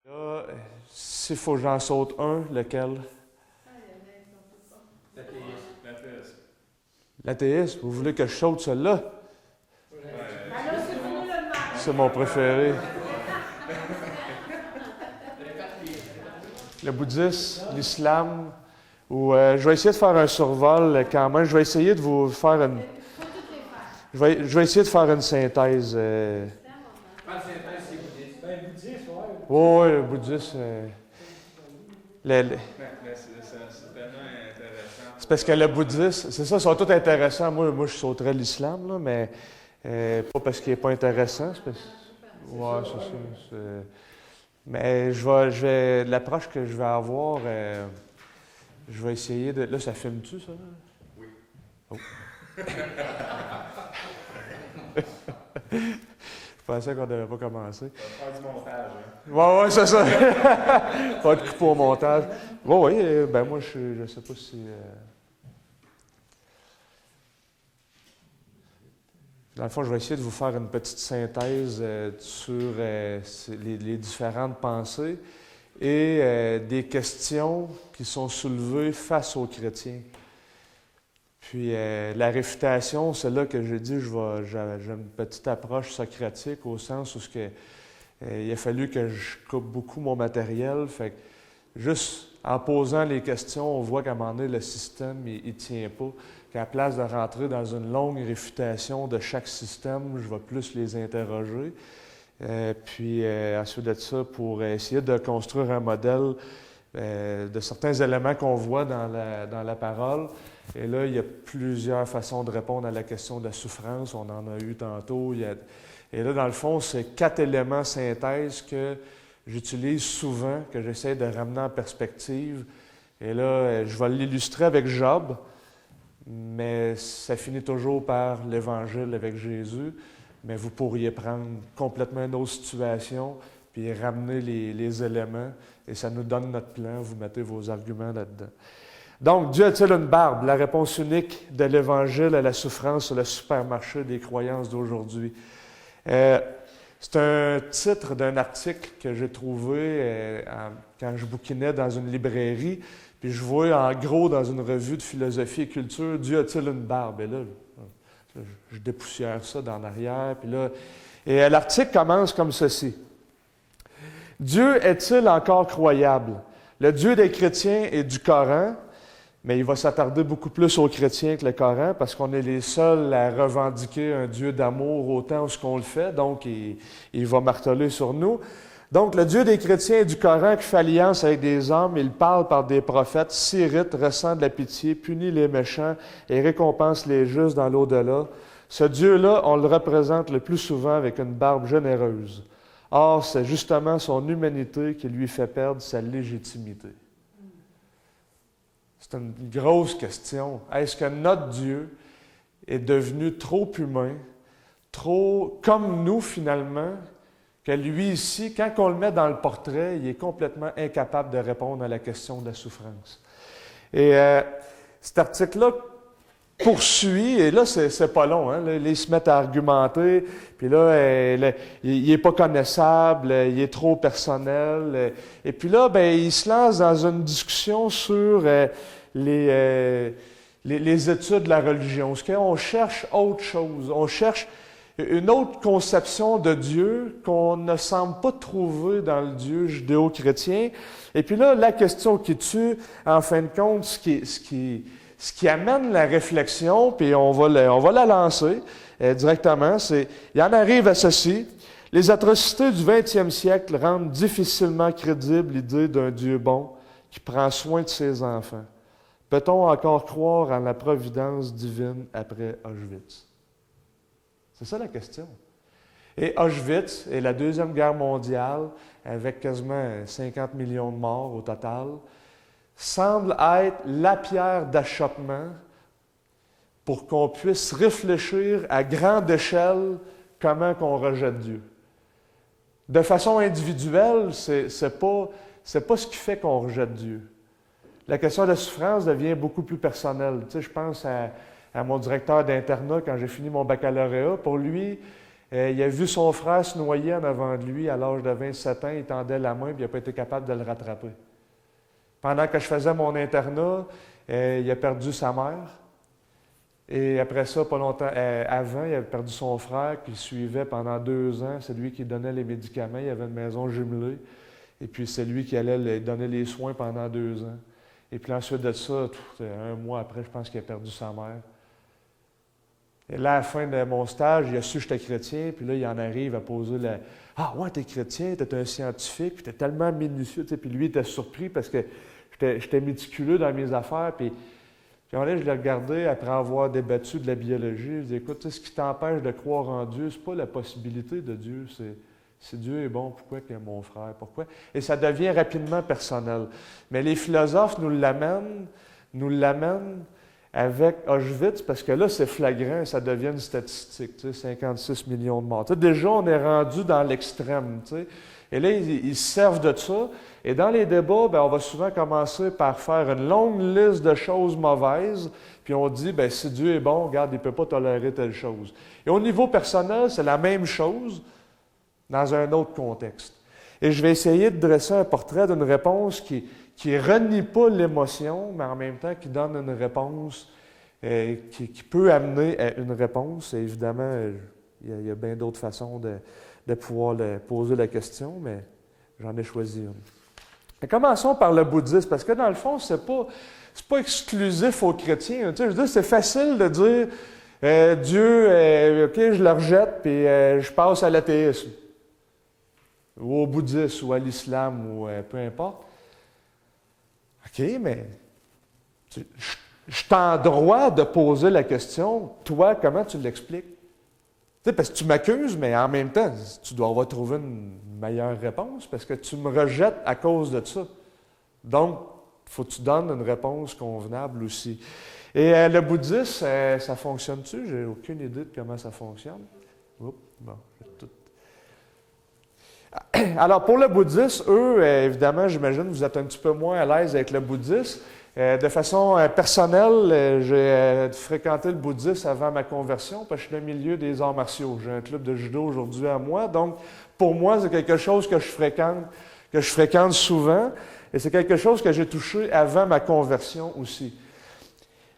Là, s'il faut que j'en saute un, lequel? L'athéisme. L'athéisme. Vous voulez que je saute celui-là? C'est mon préféré. Le bouddhisme, l'islam, ou je vais essayer de faire un survol quand même. Je vais essayer de vous faire une... Je vais essayer de faire une synthèse. La synthèse, c'est bouddhiste. Ben, bouddhiste, ouais. Oui, le bouddhisme... Mais c'est tellement intéressant. C'est parce que le bouddhisme, c'est ça, ils sont tous intéressants. Moi je sauterais l'islam, là, mais pas parce qu'il n'est pas intéressant. C'est parce... Ouais, c'est ça. Mais l'approche que je vais avoir, je vais essayer de... Là, ça filme-tu, ça? Oui. Oh. Je pensais qu'on ne devait pas commencer. On va faire du montage. Hein. Ouais, c'est ça. Pas de couper au montage. Oui, ben moi, je ne sais pas si... Dans le fond, je vais essayer de vous faire une petite synthèse sur les différentes pensées et des questions qui sont soulevées face aux chrétiens. Puis la réfutation, c'est là que j'ai dit, j'ai une petite approche socratique au sens où il a fallu que je coupe beaucoup mon matériel. Fait que juste en posant les questions, on voit qu'à un moment donné, le système, il ne tient pas. Qu'à la place de rentrer dans une longue réfutation de chaque système, je vais plus les interroger. Puis ensuite de ça, pour essayer de construire un modèle de certains éléments qu'on voit dans la parole. Et là, il y a plusieurs façons de répondre à la question de la souffrance. On en a eu tantôt. Et là, dans le fond, c'est 4 éléments synthèse que j'utilise souvent, que j'essaie de ramener en perspective. Et là, je vais l'illustrer avec Job, mais ça finit toujours par l'Évangile avec Jésus. Mais vous pourriez prendre complètement une autre situation puis ramener les éléments, et ça nous donne notre plan. Vous mettez vos arguments là-dedans. Donc, Dieu a-t-il une barbe? La réponse unique de l'Évangile à la souffrance sur le supermarché des croyances d'aujourd'hui. C'est un titre d'un article que j'ai trouvé quand je bouquinais dans une librairie, puis je vois en gros dans une revue de philosophie et culture, Dieu a-t-il une barbe? Et là, je dépoussière ça dans l'arrière, puis là... Et l'article commence comme ceci. Dieu est-il encore croyable? Le Dieu des chrétiens et du Coran, mais il va s'attarder beaucoup plus aux chrétiens que le Coran, parce qu'on est les seuls à revendiquer un Dieu d'amour autant que ce qu'on le fait, donc il va marteler sur nous. Donc, le Dieu des chrétiens et du Coran qui fait alliance avec des hommes, il parle par des prophètes, s'irrite, ressent de la pitié, punit les méchants et récompense les justes dans l'au-delà. Ce Dieu-là, on le représente le plus souvent avec une barbe généreuse. Or, c'est justement son humanité qui lui fait perdre sa légitimité. C'est une grosse question. Est-ce que notre Dieu est devenu trop humain, trop comme nous finalement, que lui ici, quand on le met dans le portrait, il est complètement incapable de répondre à la question de la souffrance. Et cet article-là poursuit, et là, c'est pas long, hein? Là, ils se mettent à argumenter, puis là, il n'est pas connaissable, il est trop personnel, et puis là, il se lance dans une discussion sur les études de la religion. Est-ce qu'on cherche autre chose? On cherche une autre conception de Dieu qu'on ne semble pas trouver dans le Dieu judéo-chrétien. Et puis là, la question qui tue, en fin de compte, ce qui amène la réflexion, puis on va la lancer directement, il en arrive à ceci. Les atrocités du 20e siècle rendent difficilement crédible l'idée d'un Dieu bon qui prend soin de ses enfants. Peut-on encore croire en la providence divine après Auschwitz? C'est ça la question. Et Auschwitz et la Deuxième Guerre mondiale, avec quasiment 50 millions de morts au total, semble être la pierre d'achoppement pour qu'on puisse réfléchir à grande échelle comment qu'on rejette Dieu. De façon individuelle, c'est pas ce qui fait qu'on rejette Dieu. La question de la souffrance devient beaucoup plus personnelle. Tu sais, je pense à mon directeur d'internat quand j'ai fini mon baccalauréat. Pour lui, Il a vu son frère se noyer en avant de lui à l'âge de 27 ans. Il tendait la main et il n'a pas été capable de le rattraper. Pendant que je faisais mon internat, il a perdu sa mère. Et après ça, pas longtemps avant, il avait perdu son frère qui le suivait pendant 2 ans. C'est lui qui donnait les médicaments. Il avait une maison jumelée. Et puis, c'est lui qui allait lui donner les soins pendant 2 ans. Et puis, ensuite de ça, 1 mois après, je pense qu'il a perdu sa mère. Et là, à la fin de mon stage, il a su que j'étais chrétien. Puis là, il en arrive à poser la... « Ah ouais, t'es chrétien, t'es un scientifique. » Puis t'es tellement minutieux. Puis lui, il était surpris parce que j'étais méticuleux dans mes affaires. Puis un moment, je l'ai regardé après avoir débattu de la biologie. Je lui ai dit, écoute, ce qui t'empêche de croire en Dieu, c'est pas la possibilité de Dieu, c'est Dieu est bon, pourquoi qu'il est mon frère, pourquoi? Et ça devient rapidement personnel. Mais les philosophes nous l'amènent avec Auschwitz, parce que là, c'est flagrant, ça devient une statistique, tu sais, 56 millions de morts. Tu sais, déjà, on est rendu dans l'extrême, tu sais. Et là, ils se servent de ça. Et dans les débats, bien, on va souvent commencer par faire une longue liste de choses mauvaises, puis on dit, bien, si Dieu est bon, regarde, il ne peut pas tolérer telle chose. Et au niveau personnel, c'est la même chose dans un autre contexte. Et je vais essayer de dresser un portrait d'une réponse qui renie pas l'émotion, mais en même temps qui donne une réponse qui peut amener à une réponse. Et évidemment, il y a bien d'autres façons de pouvoir poser la question, mais j'en ai choisi une. Et commençons par le bouddhisme, parce que dans le fond, c'est pas exclusif aux chrétiens. Tu sais, je veux dire, c'est facile de dire Dieu, OK, je le rejette, puis je passe à l'athéisme, ou au bouddhisme, ou à l'islam, ou peu importe. OK, mais je suis en droit de poser la question, toi, comment tu l'expliques? Tu sais, parce que tu m'accuses, mais en même temps, tu dois avoir trouvé une meilleure réponse parce que tu me rejettes à cause de ça. Donc, il faut que tu donnes une réponse convenable aussi. Et le bouddhisme, ça fonctionne-tu? J'ai aucune idée de comment ça fonctionne. Oups, bon, j'ai tout. Alors, pour le bouddhisme, eux, évidemment, j'imagine que vous êtes un petit peu moins à l'aise avec le bouddhisme. De façon personnelle, j'ai fréquenté le bouddhisme avant ma conversion, parce que je suis dans le milieu des arts martiaux. J'ai un club de judo aujourd'hui à moi, donc pour moi, c'est quelque chose que je fréquente souvent, et c'est quelque chose que j'ai touché avant ma conversion aussi.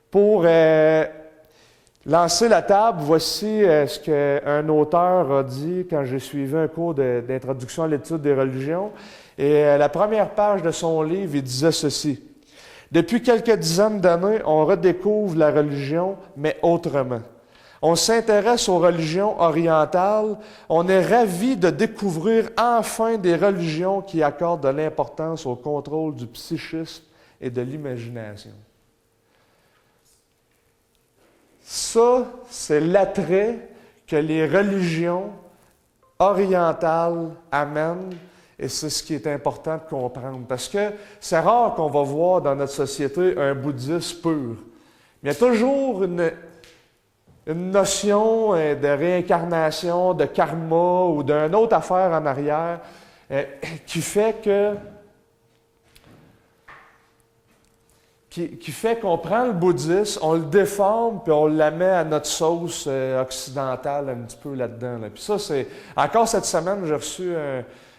Pour lancer la table, voici ce qu'un auteur a dit quand j'ai suivi un cours d'introduction à l'étude des religions, et la première page de son livre, il disait ceci. Depuis quelques dizaines d'années, on redécouvre la religion, mais autrement. On s'intéresse aux religions orientales. On est ravi de découvrir enfin des religions qui accordent de l'importance au contrôle du psychisme et de l'imagination. Ça, c'est l'attrait que les religions orientales amènent. Et c'est ce qui est important de comprendre. Parce que c'est rare qu'on va voir dans notre société un bouddhisme pur. Il y a toujours une notion de réincarnation, de karma ou d'une autre affaire en arrière qui fait qu'on prend le bouddhisme, on le déforme, puis on la met à notre sauce occidentale un petit peu là-dedans. Là. Puis ça, c'est... Encore cette semaine, j'ai reçu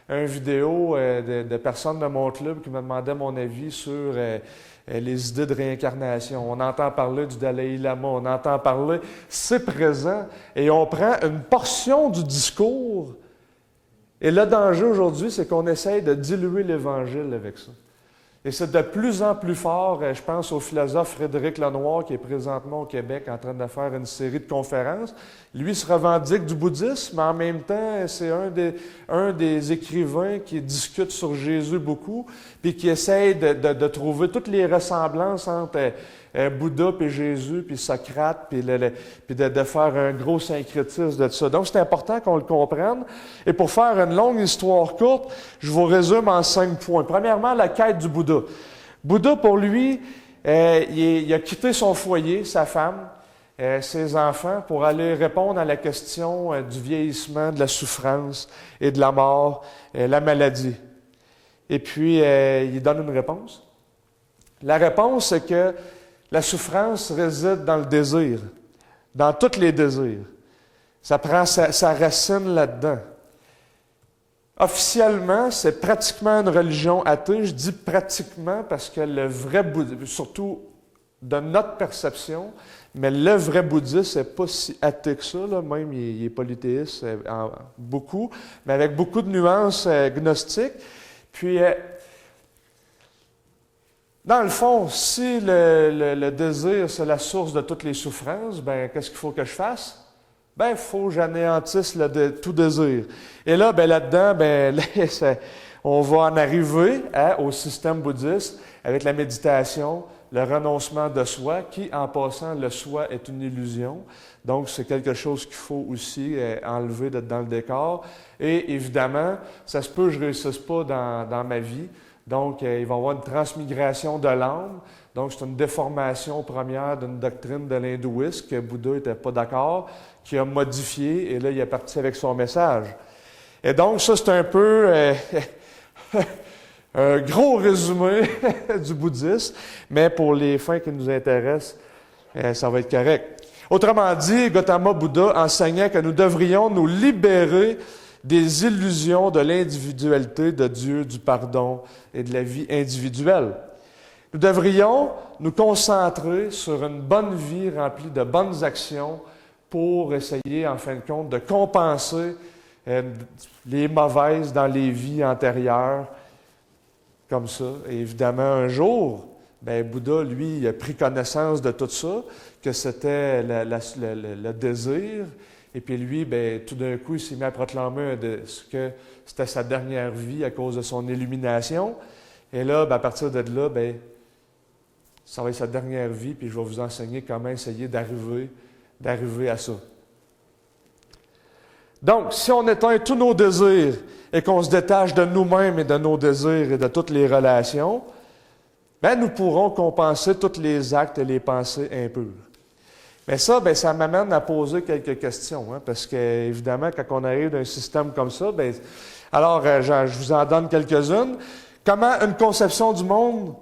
une vidéo de personnes de mon club qui me demandaient mon avis sur les idées de réincarnation. On entend parler du Dalai Lama, on entend parler, c'est présent, et on prend une portion du discours. Et le danger aujourd'hui, c'est qu'on essaye de diluer l'Évangile avec ça. Et c'est de plus en plus fort, je pense au philosophe Frédéric Lenoir, qui est présentement au Québec en train de faire une série de conférences. Lui se revendique du bouddhisme, mais en même temps, c'est un des écrivains qui discute sur Jésus beaucoup, puis qui essaye de trouver toutes les ressemblances entre Bouddha, puis Jésus, puis Socrate, puis de faire un gros syncrétisme de ça. Donc, c'est important qu'on le comprenne. Et pour faire une longue histoire courte, je vous résume en 5 points. Premièrement, la quête du Bouddha. Bouddha, pour lui, il a quitté son foyer, sa femme, ses enfants, pour aller répondre à la question du vieillissement, de la souffrance et de la mort, la maladie. Et puis, il donne une réponse. La réponse, c'est que la souffrance réside dans le désir, dans tous les désirs. Ça prend sa racine là-dedans. Officiellement, c'est pratiquement une religion athée. Je dis pratiquement parce que le vrai bouddhisme, surtout de notre perception, mais le vrai bouddhisme n'est pas si athée que ça, là. Même il est polythéiste beaucoup, mais avec beaucoup de nuances gnostiques. Puis, dans le fond, si le désir, c'est la source de toutes les souffrances, ben qu'est-ce qu'il faut que je fasse? Ben, il faut que j'anéantisse tout désir. Et là, ben là-dedans, ben là, on va en arriver au système bouddhiste avec la méditation, le renoncement de soi, qui, en passant, le soi est une illusion. Donc, c'est quelque chose qu'il faut aussi enlever dans le décor. Et évidemment, ça se peut que je ne réussisse pas dans ma vie. Donc, il va y avoir une transmigration de l'âme. Donc, c'est une déformation première d'une doctrine de l'hindouisme que Bouddha n'était pas d'accord, qui a modifié, et là, il est parti avec son message. Et donc, ça, c'est un peu un gros résumé du bouddhisme, mais pour les fins qui nous intéressent, ça va être correct. Autrement dit, Gautama Bouddha enseignait que nous devrions nous libérer des illusions de l'individualité de Dieu, du pardon et de la vie individuelle. Nous devrions nous concentrer sur une bonne vie remplie de bonnes actions pour essayer, en fin de compte, de compenser les mauvaises dans les vies antérieures, comme ça. Et évidemment, un jour, ben, Bouddha, lui, il a pris connaissance de tout ça, que c'était le désir. Et puis lui, ben, tout d'un coup, il s'est mis à proclamer que c'était sa dernière vie à cause de son illumination. Et là, ben, à partir de là, ben, ça va être sa dernière vie, puis je vais vous enseigner comment essayer d'arriver à ça. Donc, si on éteint tous nos désirs et qu'on se détache de nous-mêmes et de nos désirs et de toutes les relations, ben, nous pourrons compenser tous les actes et les pensées impures. Mais ça, ben, ça m'amène à poser quelques questions, hein, parce que, évidemment, quand on arrive d'un système comme ça, ben, alors, je vous en donne quelques-unes. Comment une conception du monde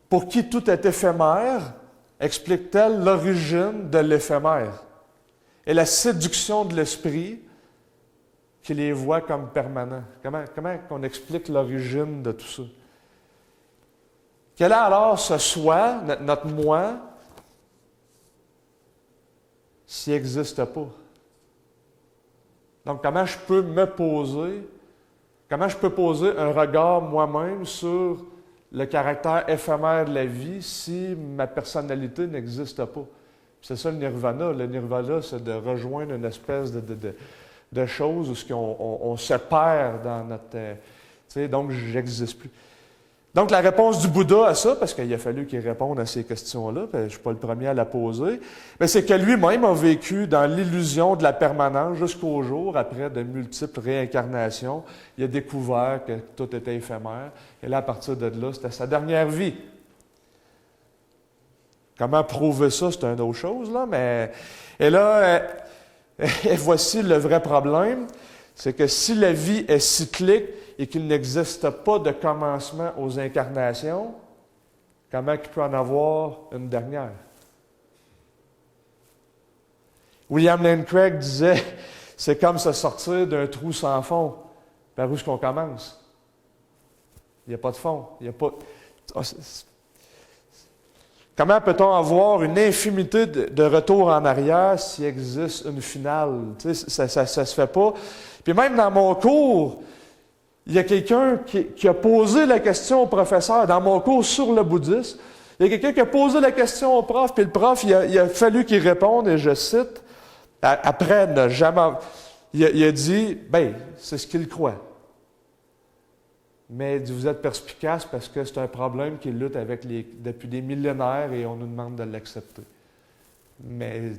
pour qui tout est éphémère explique-t-elle l'origine de l'éphémère et la séduction de l'esprit qui les voit comme permanents? Comment on explique l'origine de tout ça? Quel est alors ce soi, notre moi, s'il n'existe pas? Donc, comment je peux poser un regard moi-même sur le caractère éphémère de la vie si ma personnalité n'existe pas? C'est ça le nirvana. Le nirvana, c'est de rejoindre une espèce de chose où on se perd dans notre... donc, je n'existe plus. Donc, la réponse du Bouddha à ça, parce qu'il a fallu qu'il réponde à ces questions-là, je ne suis pas le premier à la poser, c'est que lui-même a vécu dans l'illusion de la permanence jusqu'au jour, après de multiples réincarnations. Il a découvert que tout était éphémère. Et là, à partir de là, c'était sa dernière vie. Comment prouver ça, c'est une autre chose, là, mais... Et là, et voici le vrai problème, c'est que si la vie est cyclique et qu'il n'existe pas de commencement aux incarnations, comment il peut en avoir une dernière? William Lane Craig disait, c'est comme se sortir d'un trou sans fond. Par où est-ce qu'on commence? Il n'y a pas de fond. Il n'y a pas... Comment peut-on avoir une infinité de retours en arrière s'il existe une finale? Tu sais, ça se fait pas. Puis même dans mon cours, il y a quelqu'un qui a posé la question au professeur, dans mon cours sur le bouddhisme, il y a quelqu'un qui a posé la question au prof, puis le prof, il a fallu qu'il réponde, et je cite, après ne jamais... Il a dit, ben, c'est ce qu'il croit. Mais vous êtes perspicace parce que c'est un problème qu'il lutte avec depuis des millénaires et on nous demande de l'accepter. Mais...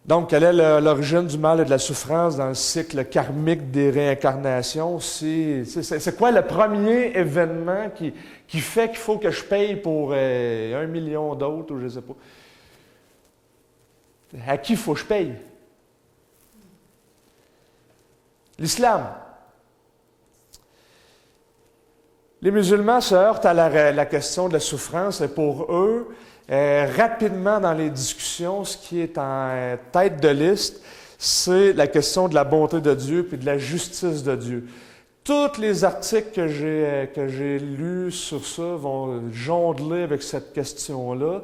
Donc, quelle est l'origine du mal et de la souffrance dans le cycle karmique des réincarnations? C'est quoi le premier événement qui fait qu'il faut que je paye pour 1 million d'autres, ou je ne sais pas? À qui il faut que je paye? L'islam. Les musulmans se heurtent à la question de la souffrance et pour eux, rapidement dans les discussions, ce qui est en tête de liste, c'est la question de la bonté de Dieu et de la justice de Dieu. Tous les articles que j'ai lus sur ça vont jongler avec cette question-là.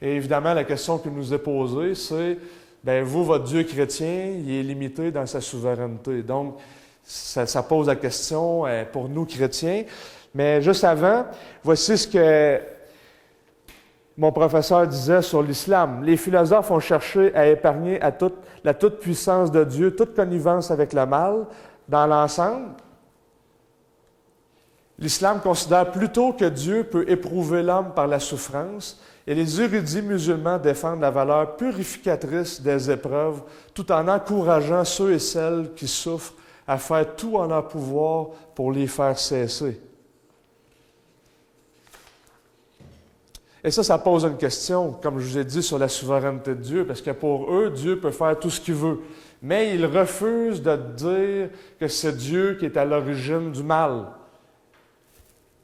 Et évidemment, la question qui nous est posée, c'est, vous, votre Dieu chrétien, il est limité dans sa souveraineté. Donc, ça pose la question pour nous chrétiens. Mais juste avant, voici ce que mon professeur disait sur l'islam. Les philosophes ont cherché à épargner la toute-puissance de Dieu, toute connivence avec le mal dans l'ensemble. L'islam considère plutôt que Dieu peut éprouver l'homme par la souffrance, et les érudits musulmans défendent la valeur purificatrice des épreuves, tout en encourageant ceux et celles qui souffrent à faire tout en leur pouvoir pour les faire cesser. Et ça pose une question, comme je vous ai dit, sur la souveraineté de Dieu, parce que pour eux, Dieu peut faire tout ce qu'il veut. Mais ils refusent de dire que c'est Dieu qui est à l'origine du mal.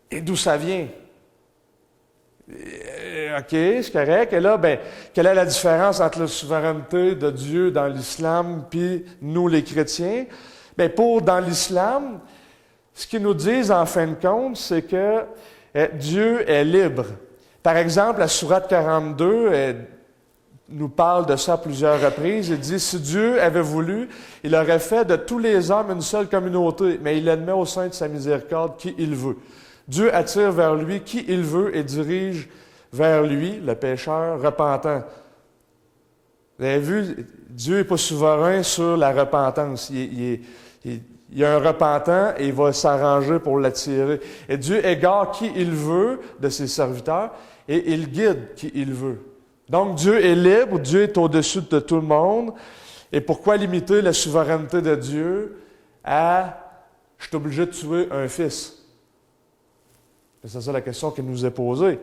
Et d'où ça vient? OK, c'est correct. Et là, quelle est la différence entre la souveraineté de Dieu dans l'islam puis nous, les chrétiens? Dans l'islam, ce qu'ils nous disent en fin de compte, c'est que Dieu est libre. Par exemple, la sourate 42 nous parle de ça à plusieurs reprises. Il dit, si Dieu avait voulu, il aurait fait de tous les hommes une seule communauté, mais il admet au sein de sa miséricorde qui il veut. Dieu attire vers lui qui il veut et dirige vers lui, le pécheur repentant. Vous avez vu, Dieu n'est pas souverain sur la repentance. Il y a un repentant et il va s'arranger pour l'attirer. Et Dieu égare qui il veut de ses serviteurs et il guide qui il veut. Donc Dieu est libre, Dieu est au-dessus de tout le monde. Et pourquoi limiter la souveraineté de Dieu à « je suis obligé de tuer un fils » ? C'est ça la question qui nous est posée.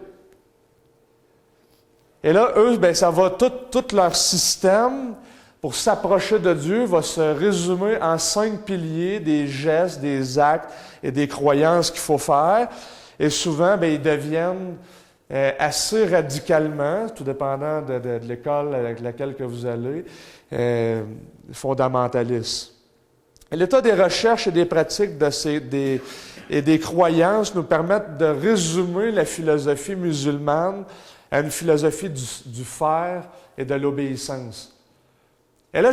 Et là, eux, ça va tout leur système pour s'approcher de Dieu va se résumer en 5 piliers, des gestes, des actes et des croyances qu'il faut faire. Et souvent, ils deviennent assez radicalement, tout dépendant de l'école avec laquelle que vous allez, fondamentalistes. Et l'état des recherches et des pratiques et des croyances nous permettent de résumer la philosophie musulmane à une philosophie du faire et de l'obéissance. Et là,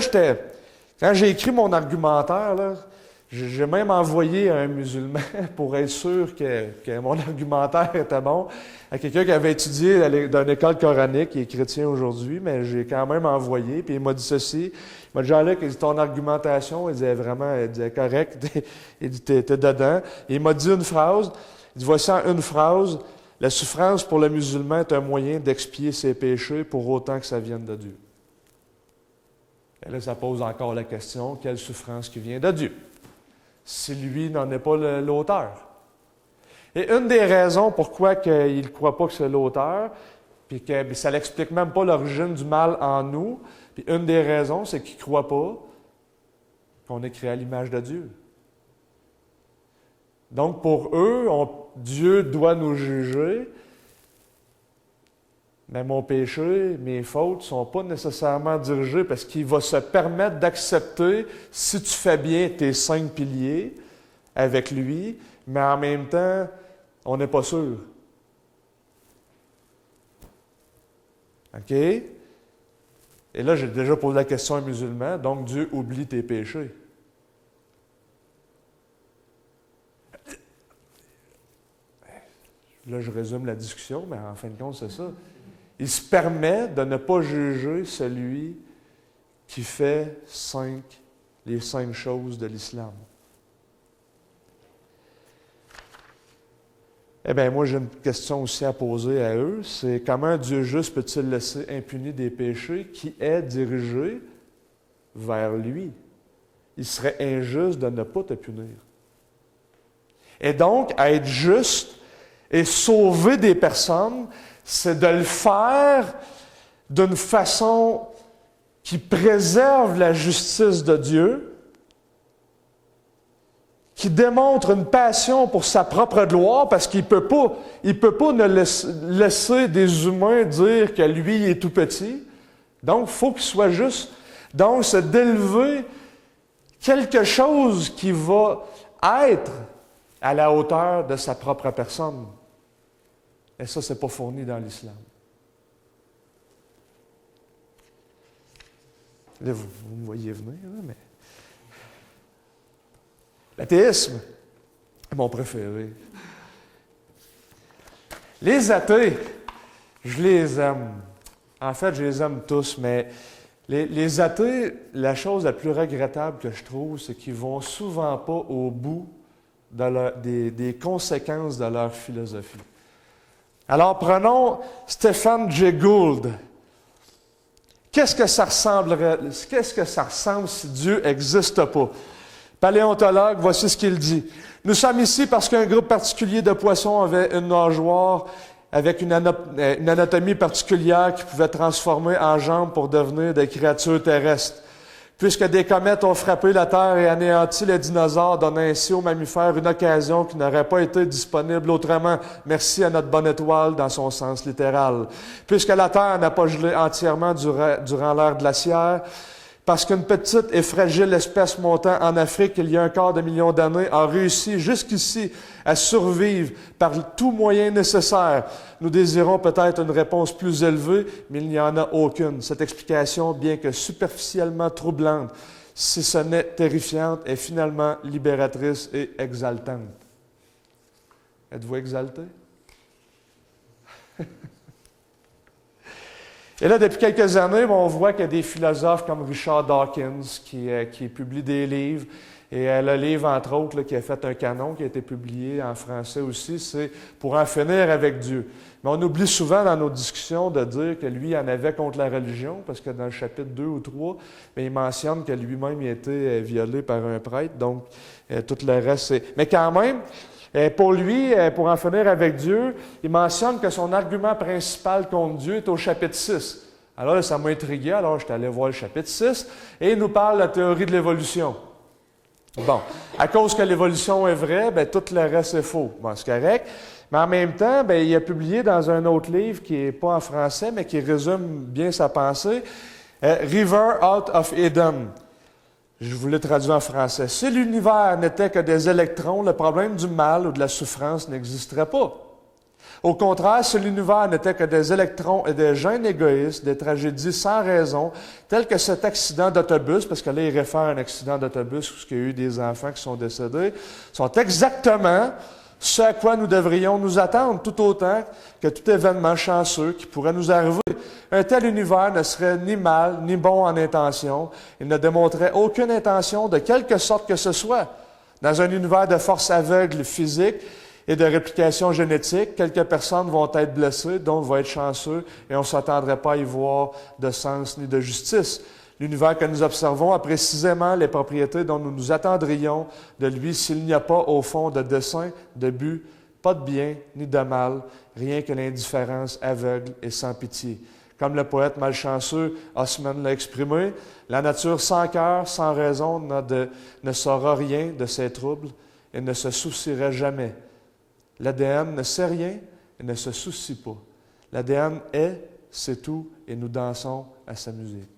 quand j'ai écrit mon argumentaire, là, j'ai même envoyé à un musulman pour être sûr que mon argumentaire était bon, à quelqu'un qui avait étudié dans une école coranique, qui est chrétien aujourd'hui, mais j'ai quand même envoyé, puis il m'a dit ceci. Il m'a dit, Jean-Luc, ton argumentation, il disait vraiment, il disait correct, il dit, t'es dedans. Et il m'a dit une phrase, il dit, voici en une phrase, la souffrance pour le musulman est un moyen d'expier ses péchés pour autant que ça vienne de Dieu. Et là, ça pose encore la question, quelle souffrance qui vient de Dieu? Si lui n'en est pas l'auteur. Et une des raisons pourquoi il ne croit pas que c'est l'auteur, puis que ça n'explique même pas l'origine du mal en nous, puis une des raisons, c'est qu'il ne croit pas qu'on est créé à l'image de Dieu. Donc pour eux, Dieu doit nous juger, mais mon péché, mes fautes ne sont pas nécessairement dirigées parce qu'il va se permettre d'accepter, si tu fais bien tes 5 piliers avec lui, mais en même temps, on n'est pas sûr. OK? Et là, j'ai déjà posé la question à un musulman, donc Dieu oublie tes péchés. Là, je résume la discussion, mais en fin de compte, c'est ça. Il se permet de ne pas juger celui qui fait les 5 choses de l'islam. Eh bien, moi, j'ai une question aussi à poser à eux. C'est comment Dieu juste peut-il laisser impuni des péchés qui est dirigé vers lui? Il serait injuste de ne pas te punir. Et donc, être juste et sauver des personnes, c'est de le faire d'une façon qui préserve la justice de Dieu, qui démontre une passion pour sa propre gloire, parce qu'il peut pas ne laisser des humains dire que lui il est tout petit. Donc, il faut qu'il soit juste. Donc, c'est d'élever quelque chose qui va être à la hauteur de sa propre personne. Et ça, c'est pas fourni dans l'islam. Là, vous me voyez venir, là, mais... L'athéisme est mon préféré. Les athées, je les aime. En fait, je les aime tous, mais les athées, la chose la plus regrettable que je trouve, c'est qu'ils ne vont souvent pas au bout des conséquences de leur philosophie. Alors, prenons Stephen Jay Gould. Qu'est-ce que ça ressemble si Dieu n'existe pas? Paléontologue, voici ce qu'il dit. Nous sommes ici parce qu'un groupe particulier de poissons avait une nageoire avec une anatomie particulière qui pouvait transformer en jambes pour devenir des créatures terrestres. Puisque des comètes ont frappé la Terre et anéanti les dinosaures, donnant ainsi aux mammifères une occasion qui n'aurait pas été disponible autrement. Merci à notre bonne étoile dans son sens littéral. Puisque la Terre n'a pas gelé entièrement durant l'ère glaciaire, parce qu'une petite et fragile espèce montant en Afrique il y a un quart de million d'années a réussi jusqu'ici à survivre par tout moyen nécessaire. Nous désirons peut-être une réponse plus élevée, mais il n'y en a aucune. Cette explication, bien que superficiellement troublante, si ce n'est terrifiante, est finalement libératrice et exaltante. Êtes-vous exalté? Et là, depuis quelques années, on voit qu'il y a des philosophes comme Richard Dawkins qui publient des livres. Et le livre, entre autres, là, qui a fait un canon, qui a été publié en français aussi, c'est « Pour en finir avec Dieu ». Mais on oublie souvent dans nos discussions de dire que lui en avait contre la religion, parce que dans le chapitre 2 ou 3, il mentionne que lui-même il a été violé par un prêtre, donc tout le reste, c'est... Mais quand même... Pour lui, pour en finir avec Dieu, il mentionne que son argument principal contre Dieu est au chapitre 6. Alors là, ça m'a intrigué, alors je suis allé voir le chapitre 6, et il nous parle de la théorie de l'évolution. Bon, à cause que l'évolution est vraie, tout le reste est faux. Bon, c'est correct. Mais en même temps, il a publié dans un autre livre qui n'est pas en français, mais qui résume bien sa pensée, River Out of Eden. Je vous l'ai traduit en français. Si l'univers n'était que des électrons, le problème du mal ou de la souffrance n'existerait pas. Au contraire, si l'univers n'était que des électrons et des gènes égoïstes, des tragédies sans raison, telles que cet accident d'autobus, parce que là, il réfère à un accident d'autobus où il y a eu des enfants qui sont décédés, sont exactement ce à quoi nous devrions nous attendre, tout autant que tout événement chanceux qui pourrait nous arriver. Un tel univers ne serait ni mal, ni bon en intention. Il ne démontrerait aucune intention de quelque sorte que ce soit. Dans un univers de force aveugle physique et de réplication génétique, quelques personnes vont être blessées, d'autres vont être chanceux, et on ne s'attendrait pas à y voir de sens ni de justice. L'univers que nous observons a précisément les propriétés dont nous nous attendrions de lui s'il n'y a pas, au fond, de dessein, de but, pas de bien ni de mal, rien que l'indifférence aveugle et sans pitié. Comme le poète malchanceux Haussmann l'a exprimé, la nature sans cœur, sans raison, ne saura rien de ses troubles et ne se soucierait jamais. L'ADN ne sait rien et ne se soucie pas. L'ADN est, c'est tout, et nous dansons à sa musique.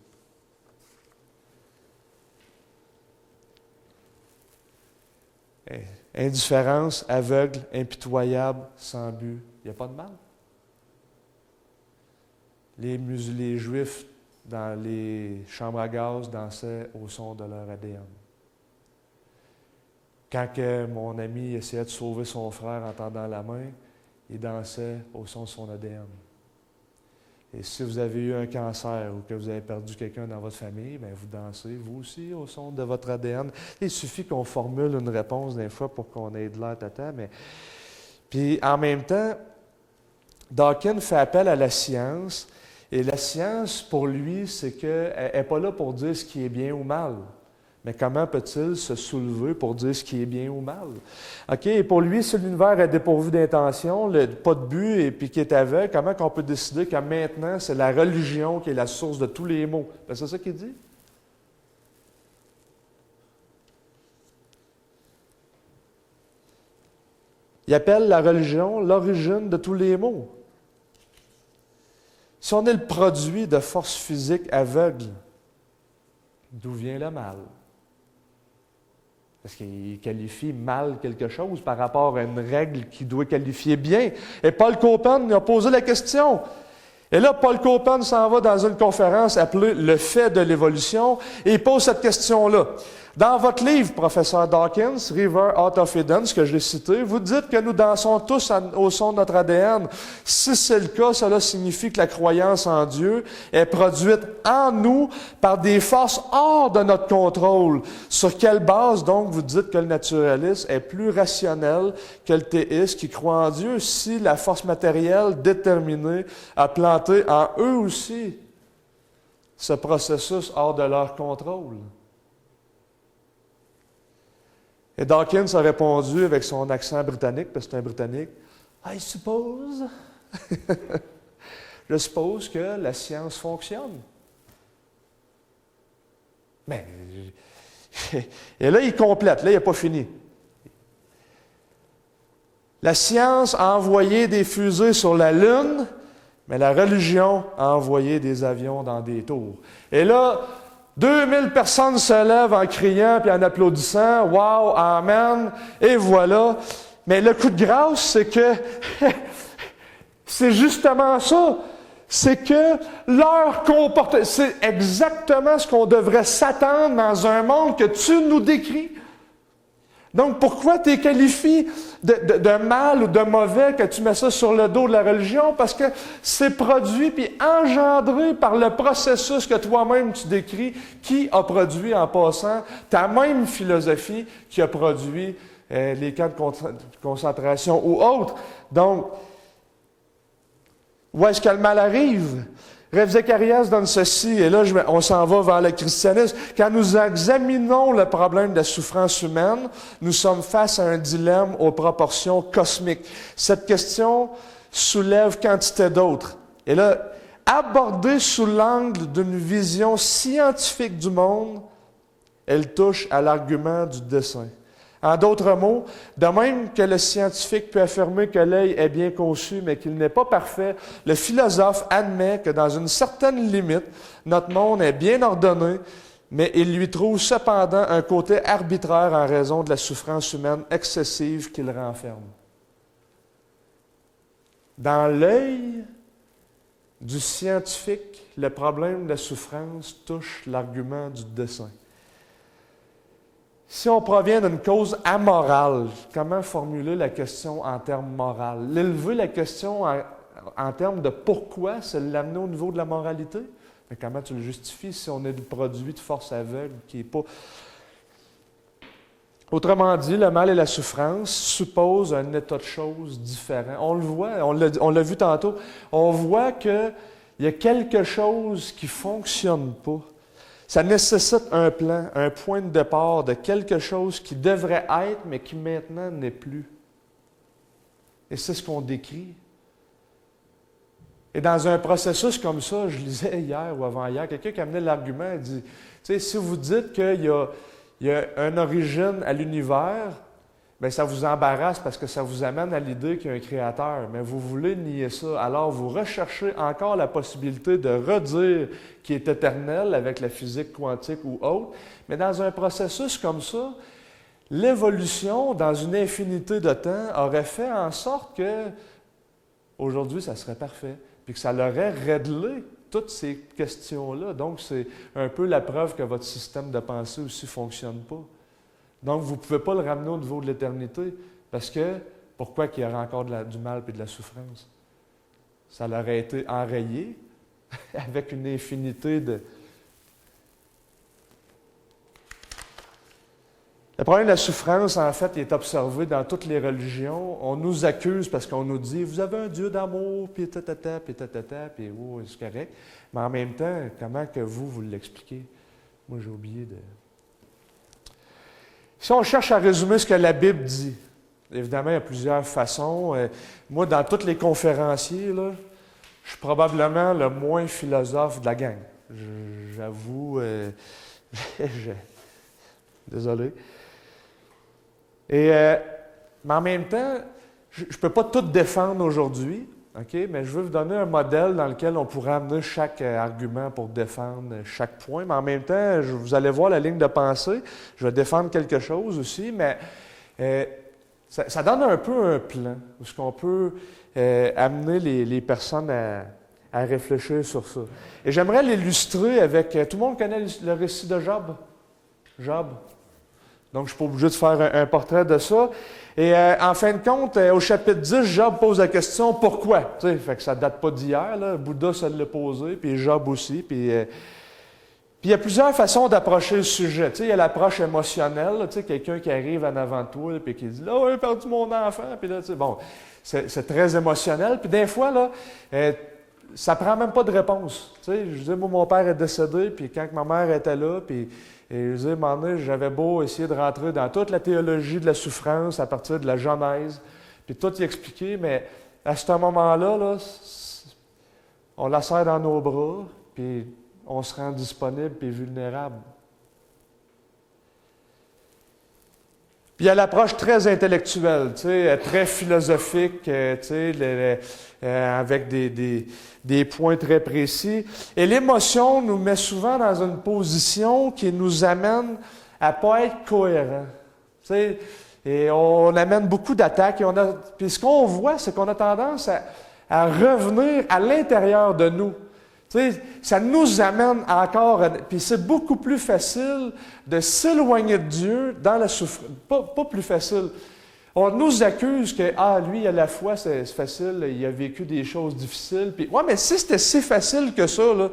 Indifférence, aveugle, impitoyable, sans but. Il n'y a pas de mal. Les Juifs, dans les chambres à gaz, dansaient au son de leur ADN. Quand mon ami essayait de sauver son frère en tendant la main, il dansait au son de son ADN. Et si vous avez eu un cancer ou que vous avez perdu quelqu'un dans votre famille, bien, vous dansez, vous aussi, au son de votre ADN. Il suffit qu'on formule une réponse des fois pour qu'on ait de l'air tata. Puis, en même temps, Dawkins fait appel à la science. Et la science, pour lui, c'est qu'elle n'est pas là pour dire ce qui est bien ou mal. Mais comment peut-il se soulever pour dire ce qui est bien ou mal? OK, et pour lui, si l'univers est dépourvu d'intention, pas de but et puis qui est aveugle, comment on peut décider que maintenant, c'est la religion qui est la source de tous les maux? Ben, c'est ça qu'il dit. Il appelle la religion l'origine de tous les maux. Si on est le produit de forces physiques aveugles, d'où vient le mal? Parce qu'il qualifie mal quelque chose par rapport à une règle qu'il doit qualifier bien. Et Paul Copan a posé la question. Et là, Paul Copan s'en va dans une conférence appelée « Le fait de l'évolution » et il pose cette question-là. Dans votre livre, professeur Dawkins, River Out of Eden, ce que j'ai cité, vous dites que nous dansons tous au son de notre ADN. Si c'est le cas, cela signifie que la croyance en Dieu est produite en nous par des forces hors de notre contrôle. Sur quelle base, donc, vous dites que le naturaliste est plus rationnel que le théiste qui croit en Dieu si la force matérielle déterminée a planté en eux aussi ce processus hors de leur contrôle? Et Dawkins a répondu avec son accent britannique, parce que c'est un Britannique, « I suppose, je suppose que la science fonctionne. » Mais, et là, il complète, là, il n'a pas fini. La science a envoyé des fusées sur la Lune, mais la religion a envoyé des avions dans des tours. Et là, 2000 personnes se lèvent en criant puis en applaudissant. Wow, amen. Et voilà. Mais le coup de grâce, c'est que c'est justement ça. C'est que leur comportement, c'est exactement ce qu'on devrait s'attendre dans un monde que tu nous décris. Donc, pourquoi tu es qualifié de mal ou de mauvais que tu mets ça sur le dos de la religion? Parce que c'est produit puis engendré par le processus que toi-même tu décris, qui a produit en passant ta même philosophie qui a produit les camps de concentration ou autres. Donc, où est-ce que le mal arrive? Rav Zacharias donne ceci, et là on s'en va vers le christianisme. Quand nous examinons le problème de la souffrance humaine, nous sommes face à un dilemme aux proportions cosmiques. Cette question soulève quantité d'autres. Et là, abordée sous l'angle d'une vision scientifique du monde, elle touche à l'argument du dessein. En d'autres mots, de même que le scientifique peut affirmer que l'œil est bien conçu, mais qu'il n'est pas parfait, le philosophe admet que dans une certaine limite, notre monde est bien ordonné, mais il lui trouve cependant un côté arbitraire en raison de la souffrance humaine excessive qu'il renferme. Dans l'œil du scientifique, le problème de la souffrance touche l'argument du dessein. Si on provient d'une cause amorale, comment formuler la question en termes moraux? L'élever la question en termes de pourquoi, c'est l'amener au niveau de la moralité. Mais comment tu le justifies si on est le produit de force aveugle qui n'est pas... Autrement dit, le mal et la souffrance supposent un état de choses différent. On le voit, on l'a vu tantôt, on voit qu'il y a quelque chose qui ne fonctionne pas. Ça nécessite un plan, un point de départ de quelque chose qui devrait être, mais qui maintenant n'est plus. Et c'est ce qu'on décrit. Et dans un processus comme ça, je lisais hier ou avant-hier, quelqu'un qui amenait l'argument, il dit, tu sais, si vous dites qu'il y a une origine à l'univers, bien, ça vous embarrasse parce que ça vous amène à l'idée qu'il y a un créateur. Mais vous voulez nier ça. Alors, vous recherchez encore la possibilité de redire qu'il est éternel avec la physique quantique ou autre. Mais dans un processus comme ça, l'évolution, dans une infinité de temps, aurait fait en sorte que, aujourd'hui, ça serait parfait. Puis que ça l'aurait réglé toutes ces questions-là. Donc, c'est un peu la preuve que votre système de pensée aussi ne fonctionne pas. Donc, vous ne pouvez pas le ramener au niveau de l'éternité, parce que, pourquoi qu'il y aurait encore du mal et de la souffrance? Ça l'aurait été enrayé avec une infinité de... Le problème de la souffrance, en fait, il est observé dans toutes les religions. On nous accuse parce qu'on nous dit « Vous avez un Dieu d'amour, puis tatata, puis tatata, puis oh, c'est correct. » Mais en même temps, comment que vous l'expliquez? Moi, j'ai oublié de... Si on cherche à résumer ce que la Bible dit, évidemment, il y a plusieurs façons. Moi, dans tous les conférenciers, là, je suis probablement le moins philosophe de la gang. J'avoue, désolé. Mais en même temps, je ne peux pas tout défendre aujourd'hui, okay, mais je veux vous donner un modèle dans lequel on pourrait amener chaque argument pour défendre chaque point. Mais en même temps, vous allez voir la ligne de pensée. Je vais défendre quelque chose aussi, mais ça donne un peu un plan où ce qu'on peut amener les personnes à réfléchir sur ça. Et j'aimerais l'illustrer avec... tout le monde connaît le récit de Job? Job. Donc, je ne suis pas obligé de faire un portrait de ça. Et en fin de compte, au chapitre 10, Job pose la question « Pourquoi? » Tu sais, fait que ça ne date pas d'hier. Là. Bouddha se l'a posé, puis Job aussi. Puis il y a plusieurs façons d'approcher le sujet. Tu sais, il y a l'approche émotionnelle. Tu sais, quelqu'un qui arrive en avant de toi, puis qui dit « Là, j'ai perdu mon enfant. » Puis là, tu sais, bon, c'est très émotionnel. Puis des fois, là, ça ne prend même pas de réponse. Tu sais, je dis, moi, mon père est décédé, puis quand ma mère était là, puis... Et je disais, à un moment donné, j'avais beau essayer de rentrer dans toute la théologie de la souffrance à partir de la Genèse, puis tout y expliquer, mais à ce moment-là, là, on la serre dans nos bras, puis on se rend disponible et vulnérable. Puis il y a l'approche très intellectuelle, tu sais, très philosophique, tu sais, avec des points très précis. Et l'émotion nous met souvent dans une position qui nous amène à ne pas être cohérent. Tu sais, et on amène beaucoup d'attaques. Puis ce qu'on voit, c'est qu'on a tendance à revenir à l'intérieur de nous. Tu sais, ça nous amène encore... Puis c'est beaucoup plus facile de s'éloigner de Dieu dans la souffrance. Pas plus facile. On nous accuse que, lui, il a la foi, c'est facile, il a vécu des choses difficiles. Puis, ouais, mais si c'était si facile que ça, là,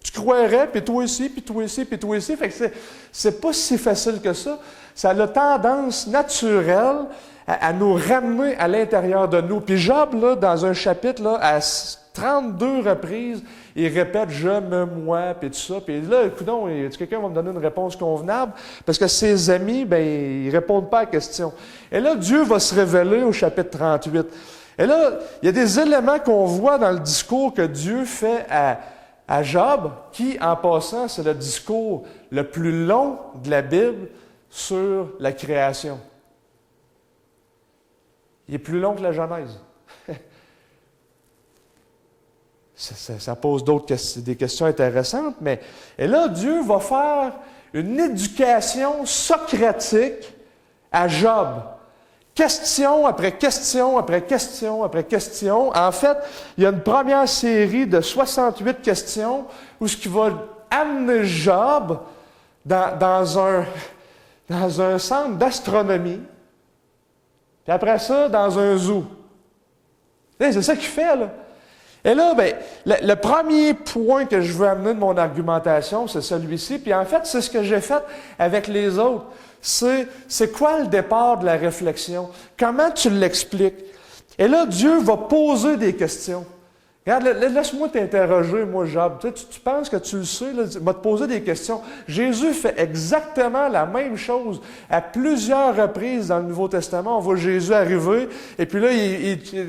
tu croirais, puis toi aussi, puis toi aussi, puis toi aussi. Fait que c'est pas si facile que ça. Ça a la tendance naturelle à nous ramener à l'intérieur de nous. Puis Job, là, dans un chapitre, là, à 32 reprises, il répète « je me, moi », puis tout ça. Puis là, écoutons, quelqu'un va me donner une réponse convenable, parce que ses amis, ben, ils répondent pas à la question. Et là, Dieu va se révéler au chapitre 38. Et là, il y a des éléments qu'on voit dans le discours que Dieu fait à Job, qui, en passant, c'est le discours le plus long de la Bible sur la création. Il est plus long que la Genèse. Ça pose des questions intéressantes, mais et là, Dieu va faire une éducation socratique à Job. Question après question, après question, après question. En fait, il y a une première série de 68 questions où ce qui va amener Job dans un centre d'astronomie, puis après ça, dans un zoo. C'est ça qu'il fait, là. Et là, ben, le premier point que je veux amener de mon argumentation, c'est celui-ci. Puis en fait, c'est ce que j'ai fait avec les autres. C'est quoi le départ de la réflexion? Comment tu l'expliques? Et là, Dieu va poser des questions. Regarde, laisse-moi t'interroger, moi, Job. Tu penses que tu le sais, là, il va te poser des questions. Jésus fait exactement la même chose à plusieurs reprises dans le Nouveau Testament. On voit Jésus arriver, et puis là,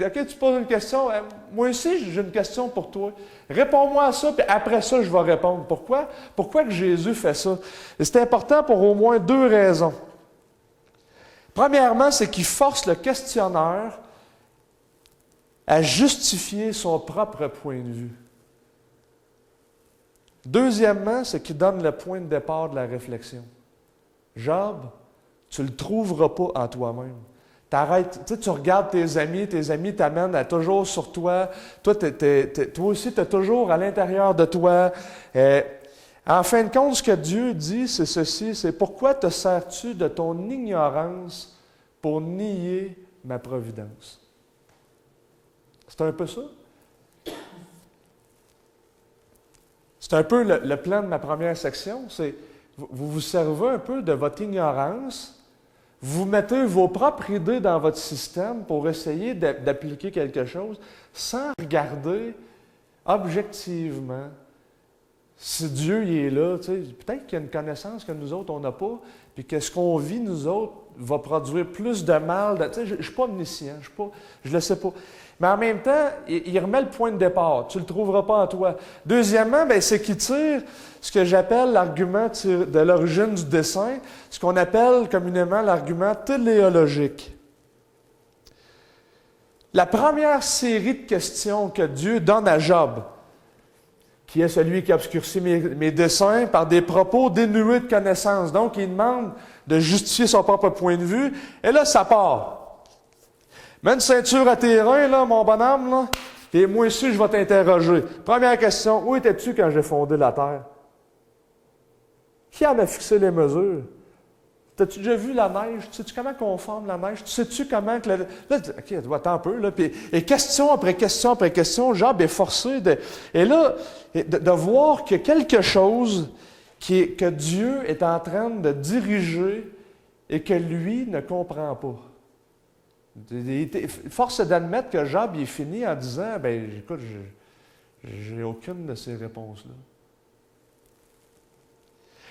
OK, tu poses une question. Moi aussi, j'ai une question pour toi. Réponds-moi à ça, puis après ça, je vais répondre. Pourquoi? Pourquoi que Jésus fait ça? Et c'est important pour au moins deux raisons. Premièrement, c'est qu'il force le questionneur à justifier son propre point de vue. Deuxièmement, c'est qu'il donne le point de départ de la réflexion. Job, tu ne le trouveras pas en toi-même. T'arrêtes, tu regardes tes amis t'amènent toujours sur toi. Toi aussi, tu es toujours à l'intérieur de toi. En fin de compte, ce que Dieu dit, c'est ceci, c'est pourquoi te sers-tu de ton ignorance pour nier ma providence? C'est un peu ça. C'est un peu le plan de ma première section. C'est vous vous servez un peu de votre ignorance, vous mettez vos propres idées dans votre système pour essayer d'appliquer quelque chose sans regarder objectivement si Dieu il est là. Tu sais, peut-être qu'il y a une connaissance que nous autres, on n'a pas, puis que ce qu'on vit, nous autres, va produire plus de mal. Tu sais, je ne suis pas omniscient, je ne le sais pas. Mais en même temps, il remet le point de départ. Tu ne le trouveras pas en toi. Deuxièmement, bien, c'est qu'il tire ce que j'appelle l'argument de l'origine du dessein, ce qu'on appelle communément l'argument téléologique. la première série de questions que Dieu donne à Job, qui est celui qui obscurcit mes desseins par des propos dénués de connaissance. Donc, il demande de justifier son propre point de vue. Et là, ça part. Mets une ceinture à tes reins, là, mon bonhomme, là, et moi aussi, je vais t'interroger. Première question, où étais-tu quand j'ai fondé la terre? Qui en a fixé les mesures? T'as-tu déjà vu la neige? Tu sais-tu comment on forme la neige? Tu sais-tu comment que la... Là, OK, attends un peu, là. Puis, et question après question après question, Job est forcé de voir qu'il y a quelque chose que Dieu est en train de diriger et que lui ne comprend pas. Force est d'admettre que Job il est fini en disant, ben écoute, j'ai aucune de ces réponses-là.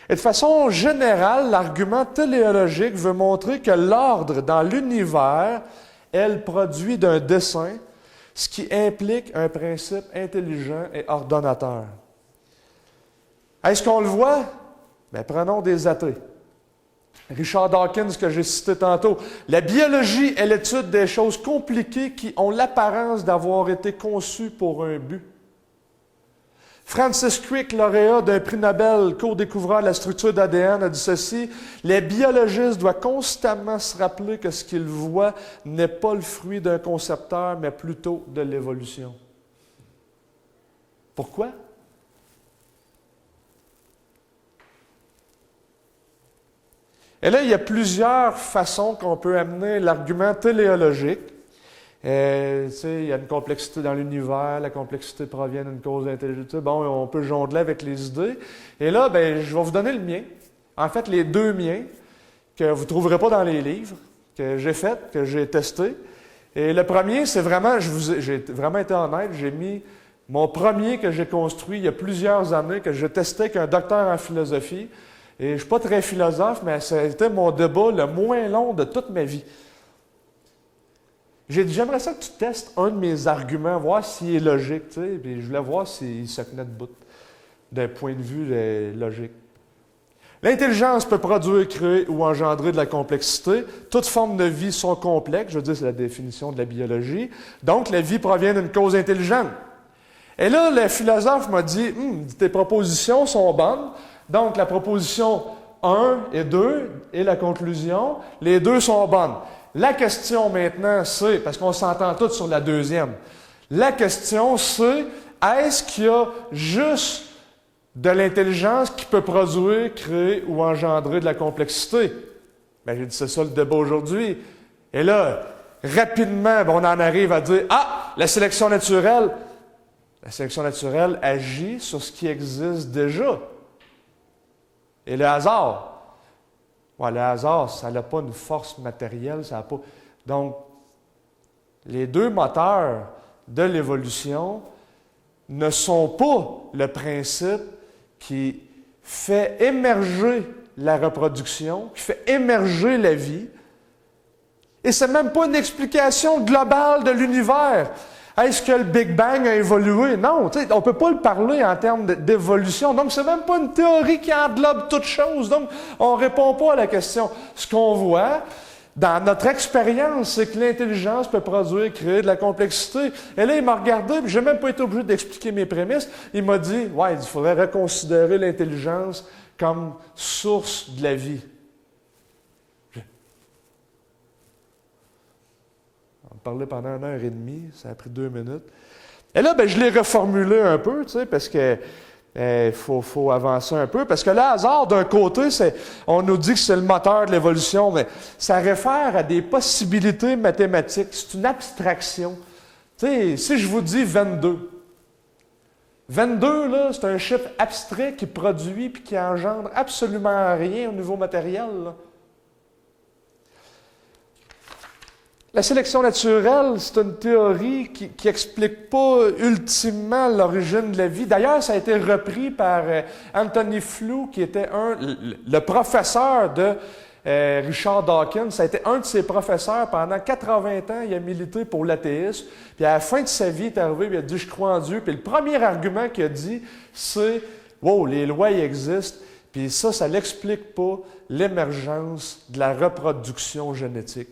Et de façon générale, l'argument téléologique veut montrer que l'ordre dans l'univers est le produit d'un dessein, ce qui implique un principe intelligent et ordonnateur. Est-ce qu'on le voit? Bien, prenons des athées. Richard Dawkins, que j'ai cité tantôt. La biologie est l'étude des choses compliquées qui ont l'apparence d'avoir été conçues pour un but. Francis Crick, lauréat d'un prix Nobel, co-découvreur de la structure d'ADN, a dit ceci: « Les biologistes doivent constamment se rappeler que ce qu'ils voient n'est pas le fruit d'un concepteur, mais plutôt de l'évolution. » Pourquoi? Et là, il y a plusieurs façons qu'on peut amener l'argument téléologique. Il y a une complexité dans l'univers, la complexité provient d'une cause intelligente. Bon, on peut jongler avec les idées. Et là, ben, je vais vous donner le mien. En fait, les deux miens, que vous ne trouverez pas dans les livres, que j'ai fait, que j'ai testé. Et le premier, c'est vraiment, j'ai vraiment été honnête, j'ai mis mon premier que j'ai construit il y a plusieurs années, que je testais avec un docteur en philosophie. Et je ne suis pas très philosophe, mais ça a été mon débat le moins long de toute ma vie. J'ai dit, j'aimerais ça que tu testes un de mes arguments, voir s'il est logique, tu sais, puis je voulais voir s'il se tenait debout d'un point de vue logique. L'intelligence peut produire, créer ou engendrer de la complexité. Toutes formes de vie sont complexes, je veux dire, c'est la définition de la biologie. Donc, la vie provient d'une cause intelligente. Et là, le philosophe m'a dit, tes propositions sont bonnes. Donc, la proposition 1 et 2 et la conclusion, les deux sont bonnes. La question maintenant, c'est, parce qu'on s'entend tous sur la deuxième, la question c'est, est-ce qu'il y a juste de l'intelligence qui peut produire, créer ou engendrer de la complexité? Bien, j'ai dit, c'est ça le débat aujourd'hui. Et là, rapidement, on en arrive à dire, la sélection naturelle agit sur ce qui existe déjà. Et le hasard, le hasard, ça n'a pas une force matérielle, ça n'a pas... Donc, les deux moteurs de l'évolution ne sont pas le principe qui fait émerger la reproduction, qui fait émerger la vie. Et c'est même pas une explication globale de l'univers. Est-ce que le Big Bang a évolué? Non, on ne peut pas le parler en termes d'évolution. Donc, c'est même pas une théorie qui englobe toute chose. Donc, on ne répond pas à la question. Ce qu'on voit dans notre expérience, c'est que l'intelligence peut produire, créer de la complexité. Et là, il m'a regardé, puis je n'ai même pas été obligé d'expliquer mes prémices. Il m'a dit, il faudrait reconsidérer l'intelligence comme source de la vie. Parler pendant 1h30, ça a pris 2 minutes. Et là, je l'ai reformulé un peu, parce que faut avancer un peu, parce que le hasard, d'un côté, on nous dit que c'est le moteur de l'évolution, mais ça réfère à des possibilités mathématiques. C'est une abstraction. Si je vous dis 22, 22, là, c'est un chiffre abstrait qui produit puis qui engendre absolument rien au niveau matériel, là. La sélection naturelle, c'est une théorie qui n'explique pas ultimement l'origine de la vie. D'ailleurs, ça a été repris par Anthony Flew, qui était le professeur de Richard Dawkins. Ça a été un de ses professeurs pendant 80 ans. Il a milité pour l'athéisme. Puis à la fin de sa vie, il est arrivé, il a dit « Je crois en Dieu ». Puis le premier argument qu'il a dit, c'est « Wow, les lois y existent ». Puis ça n'explique pas l'émergence de la reproduction génétique.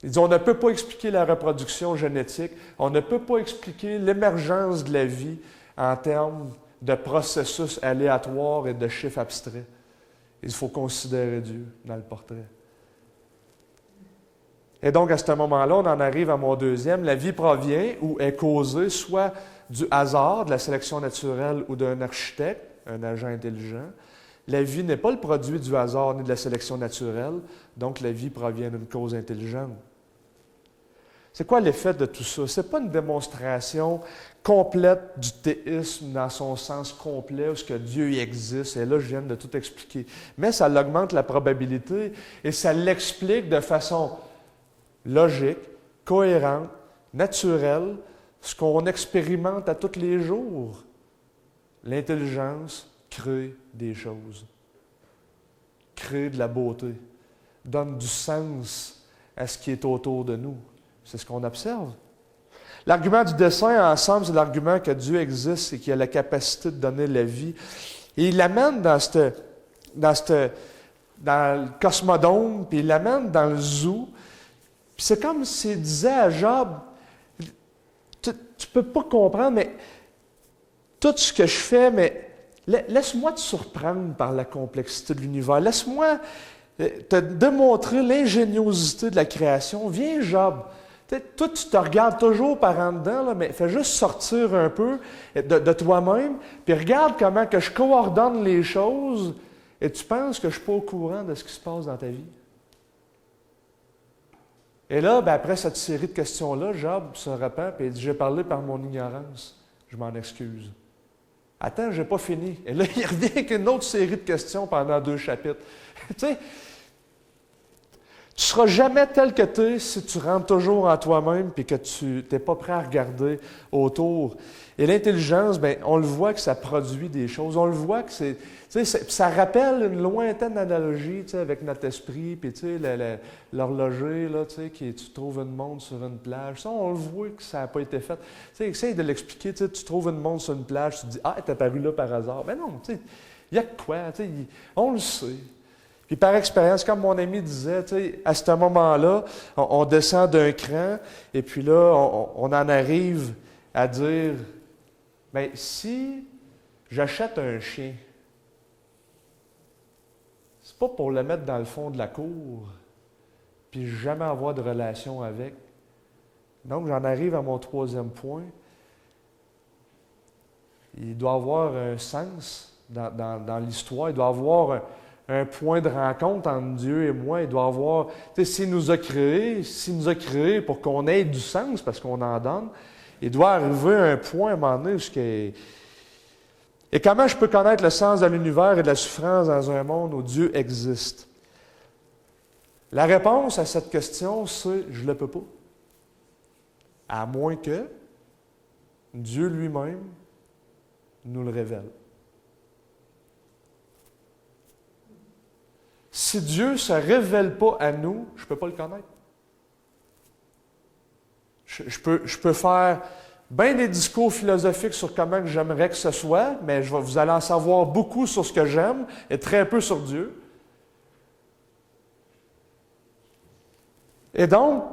Il dit, on ne peut pas expliquer la reproduction génétique, on ne peut pas expliquer l'émergence de la vie en termes de processus aléatoires et de chiffres abstraits. Il faut considérer Dieu dans le portrait. Et donc, à ce moment-là, on en arrive à mon deuxième. La vie provient ou est causée soit du hasard, de la sélection naturelle ou d'un architecte, un agent intelligent. La vie n'est pas le produit du hasard ni de la sélection naturelle, donc la vie provient d'une cause intelligente. C'est quoi l'effet de tout ça? Ce n'est pas une démonstration complète du théisme dans son sens complet, où ce que Dieu existe, et là je viens de tout expliquer. Mais ça augmente la probabilité et ça l'explique de façon logique, cohérente, naturelle, ce qu'on expérimente à tous les jours. L'intelligence crée des choses, crée de la beauté, donne du sens à ce qui est autour de nous. C'est ce qu'on observe. L'argument du dessein, ensemble, c'est l'argument que Dieu existe et qu'il a la capacité de donner la vie. Et il l'amène dans le cosmodome, puis il l'amène dans le zoo. Puis c'est comme s'il disait à Job, tu ne peux pas comprendre, mais tout ce que je fais, mais laisse-moi te surprendre par la complexité de l'univers. Laisse-moi te démontrer l'ingéniosité de la création. Viens, Job. Toi, tu te regardes toujours par en dedans, là, mais fais juste sortir un peu de toi-même, puis regarde comment que je coordonne les choses, et tu penses que je ne suis pas au courant de ce qui se passe dans ta vie. Et là, après cette série de questions-là, Job se repent et il dit « J'ai parlé par mon ignorance, je m'en excuse. » Attends, je n'ai pas fini. Et là, il revient avec une autre série de questions pendant 2 chapitres. Tu sais, tu ne seras jamais tel que tu es si tu rentres toujours en toi-même et que tu n'es pas prêt à regarder autour. Et l'intelligence, on le voit que ça produit des choses. On le voit que c'est... Ça rappelle une lointaine analogie avec notre esprit, puis l'horloger, là, tu trouves une montre sur une plage. Ça, on le voit que ça n'a pas été fait. Essaye de l'expliquer. Tu trouves une montre sur une plage, tu te dis « Ah, t'es apparu là par hasard. » Mais non, il y a quoi? On le sait. Puis par expérience, comme mon ami disait, à ce moment-là, on descend d'un cran, et puis là, on en arrive à dire, bien, si j'achète un chien, c'est pas pour le mettre dans le fond de la cour, puis jamais avoir de relation avec. Donc, j'en arrive à mon 3e point. Il doit avoir un sens dans l'histoire, il doit avoir un point de rencontre entre Dieu et moi. Il doit avoir, s'il nous a créés pour qu'on ait du sens, parce qu'on en donne, il doit arriver à un point à un moment donné où et comment je peux connaître le sens de l'univers et de la souffrance dans un monde où Dieu existe? La réponse à cette question, c'est « je ne le peux pas ». À moins que Dieu lui-même nous le révèle. Si Dieu ne se révèle pas à nous, je ne peux pas le connaître. Je peux faire bien des discours philosophiques sur comment j'aimerais que ce soit, mais vous allez en savoir beaucoup sur ce que j'aime et très peu sur Dieu. Et donc,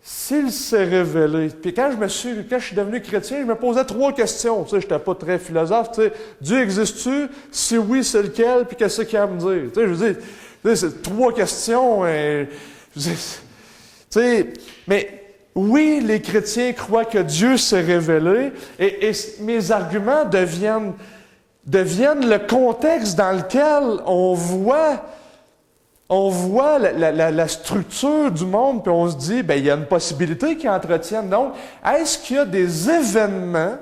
s'il s'est révélé, puis quand je suis devenu chrétien, je me posais 3 questions. Je n'étais pas très philosophe. Dieu existe-tu? Si oui, c'est lequel? Puis qu'est-ce qu'il a à me dire? Je veux dire, c'est 3 questions. Mais oui, les chrétiens croient que Dieu s'est révélé, et mes arguments deviennent le contexte dans lequel on voit la structure du monde, puis on se dit, il y a une possibilité qu'ils entretiennent. Donc, est-ce qu'il y a des événements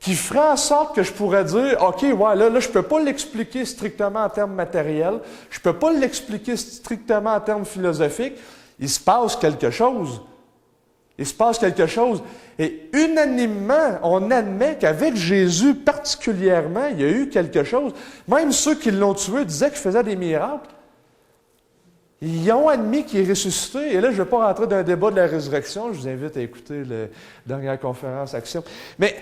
qui feraient en sorte que je pourrais dire, OK, là, je ne peux pas l'expliquer strictement en termes matériels, je ne peux pas l'expliquer strictement en termes philosophiques, il se passe quelque chose. Il se passe quelque chose. Et unanimement, on admet qu'avec Jésus particulièrement, il y a eu quelque chose. Même ceux qui l'ont tué disaient qu'il faisait des miracles. Ils ont admis qu'il est ressuscité. Et là, je ne vais pas rentrer dans un débat de la résurrection. Je vous invite à écouter la dernière conférence Action. Mais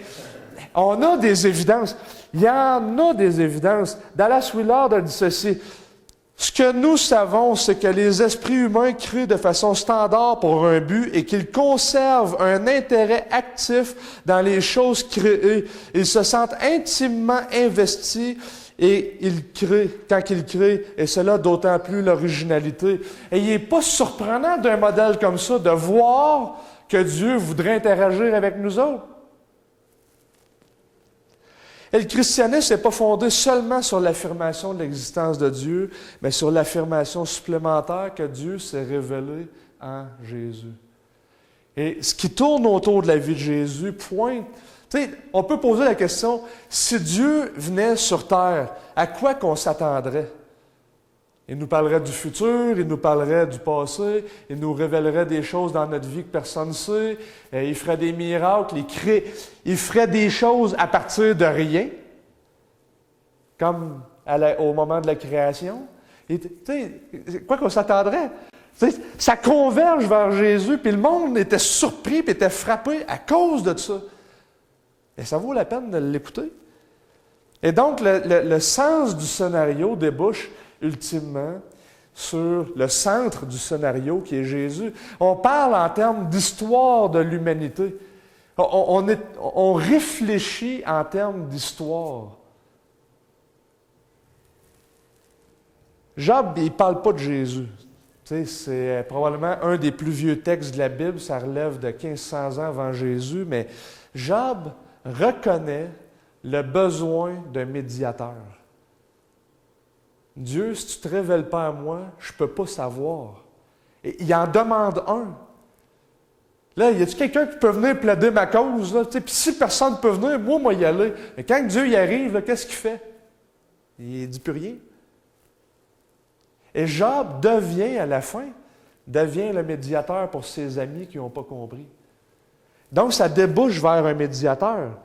on a des évidences. Il y en a des évidences. Dallas Willard a dit ceci. Ce que nous savons, c'est que les esprits humains créent de façon standard pour un but et qu'ils conservent un intérêt actif dans les choses créées. Ils se sentent intimement investis et ils créent quand ils créent, et cela d'autant plus l'originalité. Et il n'est pas surprenant d'un modèle comme ça de voir que Dieu voudrait interagir avec nous autres. Et le christianisme n'est pas fondé seulement sur l'affirmation de l'existence de Dieu, mais sur l'affirmation supplémentaire que Dieu s'est révélé en Jésus. Et ce qui tourne autour de la vie de Jésus pointe. Tu sais, on peut poser la question, si Dieu venait sur terre, à quoi qu'on s'attendrait? Il nous parlerait du futur, il nous parlerait du passé, il nous révélerait des choses dans notre vie que personne ne sait, il ferait des miracles, il ferait des choses à partir de rien, comme au moment de la création. Et, quoi qu'on s'attendrait? Ça converge vers Jésus, puis le monde était surpris, puis était frappé à cause de ça. Et ça vaut la peine de l'écouter. Et donc, le sens du scénario débouche ultimement sur le centre du scénario qui est Jésus. On parle en termes d'histoire de l'humanité. On réfléchit en termes d'histoire. Job, il ne parle pas de Jésus. Tu sais, c'est probablement un des plus vieux textes de la Bible, ça relève de 1500 ans avant Jésus, mais Job reconnaît le besoin d'un médiateur. Dieu, si tu ne te révèles pas à moi, je ne peux pas savoir. Et il en demande un. Là, y a-t-il quelqu'un qui peut venir plaider ma cause? Puis si personne ne peut venir, moi y aller. Mais quand Dieu y arrive, là, qu'est-ce qu'il fait? Il ne dit plus rien. Et Job devient, à la fin, le médiateur pour ses amis qui n'ont pas compris. Donc, ça débouche vers un médiateur.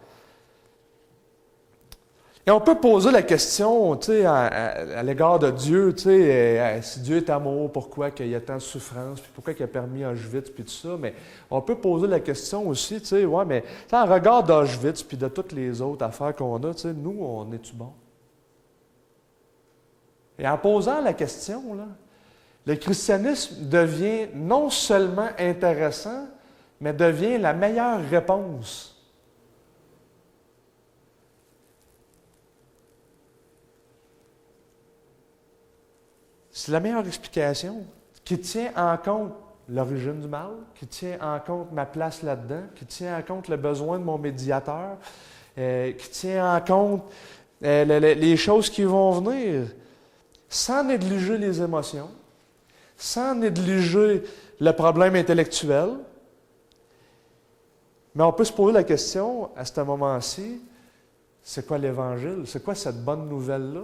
Et on peut poser la question, tu sais, à l'égard de Dieu, tu sais, si Dieu est amour, pourquoi qu'il y a tant de souffrance, puis pourquoi il a permis Auschwitz, puis tout ça, mais on peut poser la question aussi, tu sais, ouais, mais en regard d'Auschwitz, puis de toutes les autres affaires qu'on a, tu sais, nous, on est-tu bon? Et en posant la question, là, le christianisme devient non seulement intéressant, mais devient la meilleure réponse. C'est la meilleure explication qui tient en compte l'origine du mal, qui tient en compte ma place là-dedans, qui tient en compte le besoin de mon médiateur, qui tient en compte les choses qui vont venir, sans négliger les émotions, sans négliger le problème intellectuel. Mais on peut se poser la question, à ce moment-ci, c'est quoi l'Évangile? C'est quoi cette bonne nouvelle-là?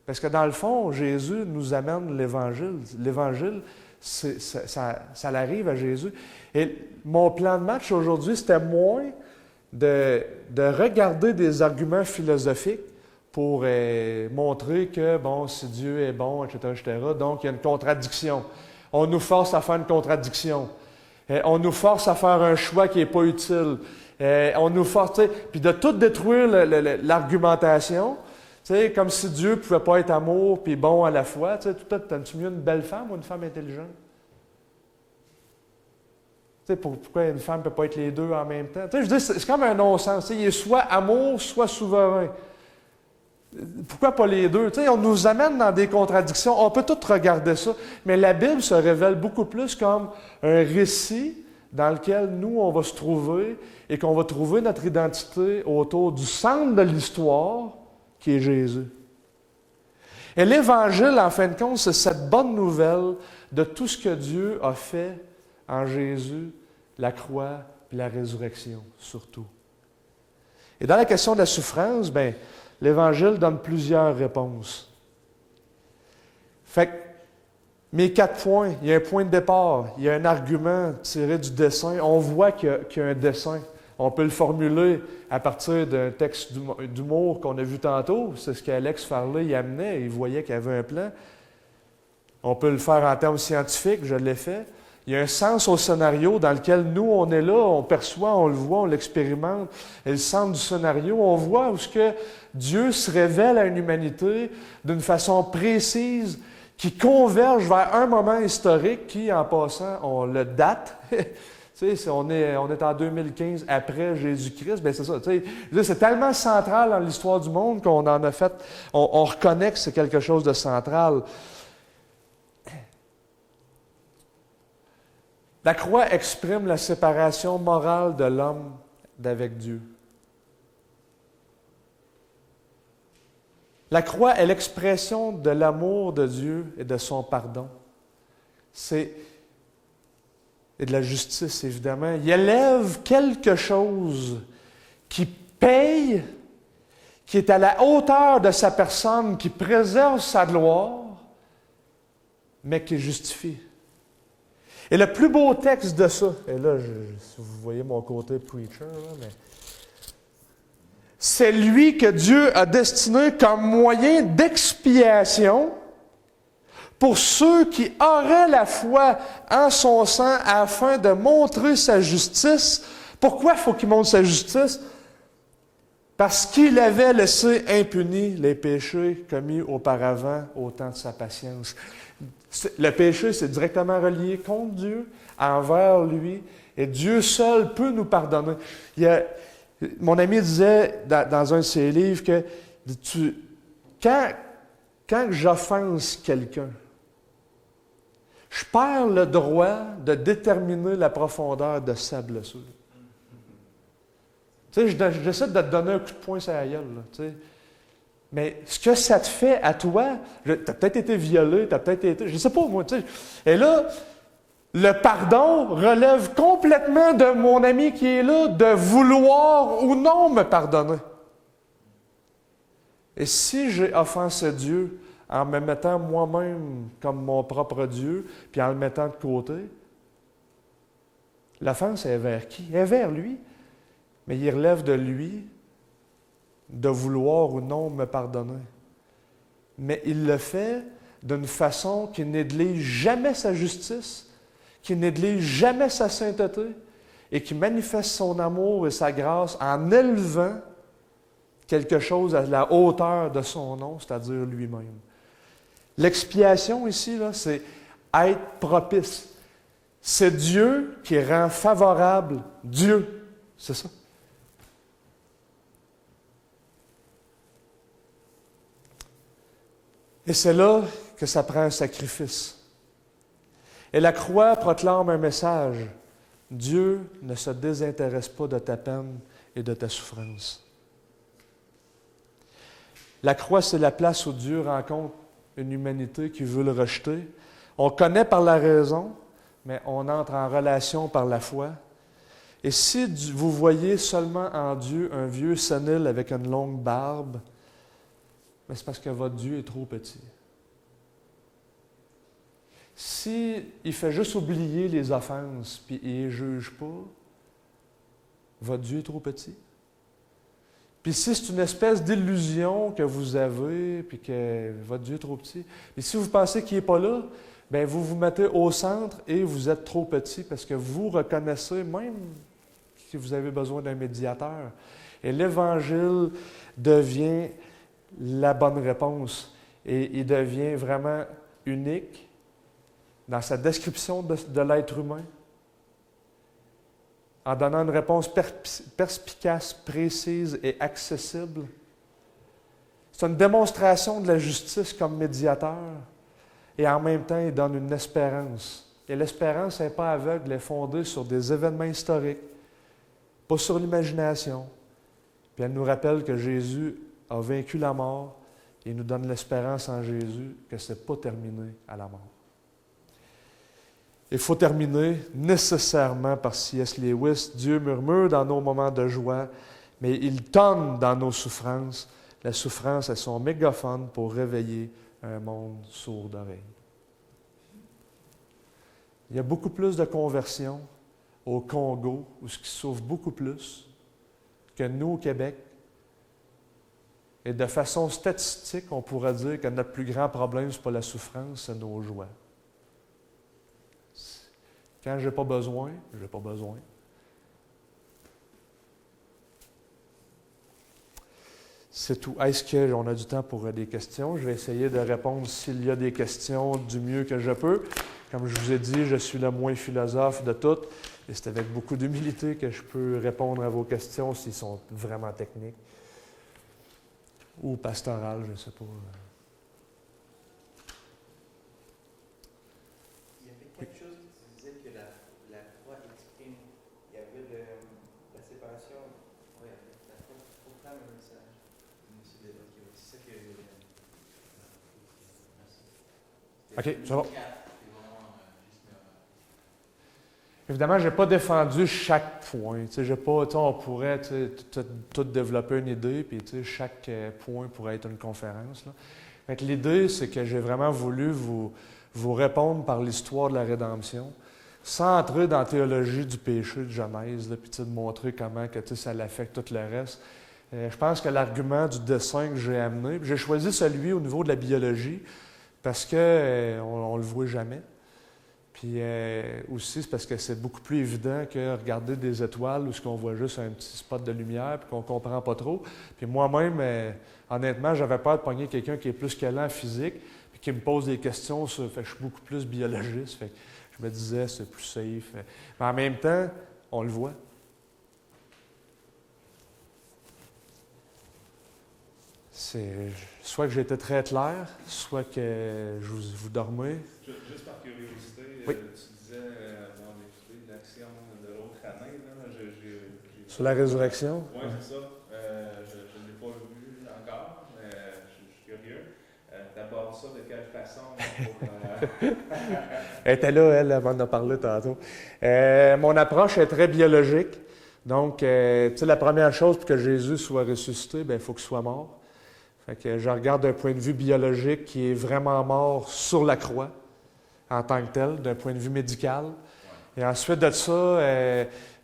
Parce que dans le fond, Jésus nous amène l'Évangile. L'Évangile, ça arrive à Jésus. Et mon plan de match aujourd'hui, c'était moins de regarder des arguments philosophiques pour montrer que, bon, si Dieu est bon, etc., etc., donc il y a une contradiction. On nous force à faire une contradiction. On nous force à faire un choix qui n'est pas utile. On nous force, puis de tout détruire l'argumentation. Tu sais, comme si Dieu ne pouvait pas être amour puis bon à la fois. Tu sais, t'aimes-tu mieux une belle femme ou une femme intelligente? Tu sais, pourquoi une femme ne peut pas être les deux en même temps? Tu sais, je dis, c'est comme un non-sens. Tu sais, il est soit amour, soit souverain. Pourquoi pas les deux? Tu sais, on nous amène dans des contradictions. On peut tout regarder ça. Mais la Bible se révèle beaucoup plus comme un récit dans lequel nous, on va se trouver et qu'on va trouver notre identité autour du centre de l'histoire, qui est Jésus. Et l'Évangile, en fin de compte, c'est cette bonne nouvelle de tout ce que Dieu a fait en Jésus, la croix et la résurrection, surtout. Et dans la question de la souffrance, bien, l'Évangile donne plusieurs réponses. Fait que, mes 4 points, il y a un point de départ, il y a un argument tiré du dessin. On voit qu'il y a un dessin. On peut le formuler à partir d'un texte d'humour qu'on a vu tantôt. C'est ce qu'Alex Farley y amenait. Il voyait qu'il y avait un plan. On peut le faire en termes scientifiques, je l'ai fait. Il y a un sens au scénario dans lequel nous, on est là, on perçoit, on le voit, on l'expérimente. Et le centre du scénario, on voit où ce que Dieu se révèle à une humanité d'une façon précise, qui converge vers un moment historique qui, en passant, on le date. Tu sais, on est en 2015 après Jésus-Christ, bien c'est ça. Tu sais, c'est tellement central dans l'histoire du monde qu'on en a fait, on reconnaît que c'est quelque chose de central. La croix exprime la séparation morale de l'homme d'avec Dieu. La croix est l'expression de l'amour de Dieu et de son pardon. Et de la justice, évidemment. Il élève quelque chose qui paye, qui est à la hauteur de sa personne, qui préserve sa gloire, mais qui justifie. Et le plus beau texte de ça, et là, si vous voyez mon côté preacher, là, mais c'est lui que Dieu a destiné comme moyen d'expiation pour ceux qui auraient la foi en son sang afin de montrer sa justice. Pourquoi il faut qu'il montre sa justice? Parce qu'il avait laissé impunis les péchés commis auparavant au temps de sa patience. Le péché, c'est directement relié contre Dieu, envers lui, et Dieu seul peut nous pardonner. Mon ami disait dans un de ses livres que quand j'offense quelqu'un, je perds le droit de déterminer la profondeur de sa blessure. Tu sais, j'essaie de te donner un coup de poing sur la gueule, là, tu sais. Mais ce que ça te fait à toi, tu as peut-être été violé, tu as peut-être été... Je ne sais pas, moi, tu sais. Et là, le pardon relève complètement de mon ami qui est là, de vouloir ou non me pardonner. Et si j'ai offensé Dieu en me mettant moi-même comme mon propre Dieu, puis en le mettant de côté, l'offense est vers qui? Elle est vers lui. Mais il relève de lui de vouloir ou non me pardonner. Mais il le fait d'une façon qui néglige jamais sa justice, qui néglige jamais sa sainteté et qui manifeste son amour et sa grâce en élevant quelque chose à la hauteur de son nom, c'est-à-dire lui-même. L'expiation ici, là, c'est être propice. C'est Dieu qui rend favorable Dieu. C'est ça. Et c'est là que ça prend un sacrifice. Et la croix proclame un message. Dieu ne se désintéresse pas de ta peine et de ta souffrance. La croix, c'est la place où Dieu rencontre une humanité qui veut le rejeter. On connaît par la raison, mais on entre en relation par la foi. Et si vous voyez seulement en Dieu un vieux sénile avec une longue barbe, mais c'est parce que votre Dieu est trop petit. S'il fait juste oublier les offenses, puis il ne les juge pas, votre Dieu est trop petit. Puis si c'est une espèce d'illusion que vous avez, puis que votre Dieu est trop petit, et si vous pensez qu'il n'est pas là, bien vous vous mettez au centre et vous êtes trop petit parce que vous reconnaissez même que vous avez besoin d'un médiateur. Et l'Évangile devient la bonne réponse. Et il devient vraiment unique dans sa description de l'être humain, en donnant une réponse perspicace, précise et accessible. C'est une démonstration de la justice comme médiateur, et en même temps, il donne une espérance. Et l'espérance n'est pas aveugle, elle est fondée sur des événements historiques, pas sur l'imagination. Puis elle nous rappelle que Jésus a vaincu la mort et nous donne l'espérance en Jésus que ce n'est pas terminé à la mort. Il faut terminer nécessairement par C.S. Lewis. Dieu murmure dans nos moments de joie, mais il tonne dans nos souffrances. La souffrance est son mégaphone pour réveiller un monde sourd d'oreilles. Il y a beaucoup plus de conversions au Congo, où ce qui souffre beaucoup plus, que nous au Québec. Et de façon statistique, on pourrait dire que notre plus grand problème, ce n'est pas la souffrance, c'est nos joies. Quand j'ai pas besoin, j'ai pas besoin. C'est tout. Est-ce qu'on a du temps pour des questions? Je vais essayer de répondre s'il y a des questions du mieux que je peux. Comme je vous ai dit, je suis le moins philosophe de toutes et c'est avec beaucoup d'humilité que je peux répondre à vos questions s'ils sont vraiment techniques ou pastorales, je ne sais pas. Il y avait quelque chose qui disait que la croix exprime. Il y avait la séparation. Oui, la croix proclame un message. C'est ça que. OK, c'est bon. Évidemment, je n'ai pas défendu chaque point. On pourrait tout développer une idée, puis chaque point pourrait être une conférence. Là. L'idée, c'est que j'ai vraiment voulu vous répondre par l'histoire de la rédemption, sans entrer dans la théologie du péché de Genèse, puis de montrer comment que, ça l'affecte tout le reste. Je pense que l'argument du dessin que j'ai amené, j'ai choisi celui au niveau de la biologie, parce qu'on ne le voit jamais. Puis aussi, c'est parce que c'est beaucoup plus évident que regarder des étoiles où ce qu'on voit juste un petit spot de lumière puis qu'on ne comprend pas trop. Puis moi-même, honnêtement, j'avais peur de pogner quelqu'un qui est plus calé en physique puis qui me pose des questions sur... Fait que je suis beaucoup plus biologiste. Fait que je me disais, c'est plus safe. Mais en même temps, on le voit. C'est soit que j'étais très clair, soit que vous dormez. Juste par curiosité, oui. Tu disais l'action de l'autre année. Là, sur la résurrection? Oui, c'est ça. Je ne l'ai pas vu encore, mais je suis curieux. Tu abordes ça de quelle façon? Elle était là, elle m'en a parlé tantôt. Mon approche est très biologique. Donc, la première chose pour que Jésus soit ressuscité, il faut qu'il soit mort. Fait que je regarde d'un point de vue biologique qui est vraiment mort sur la croix en tant que tel, d'un point de vue médical. Et ensuite de ça,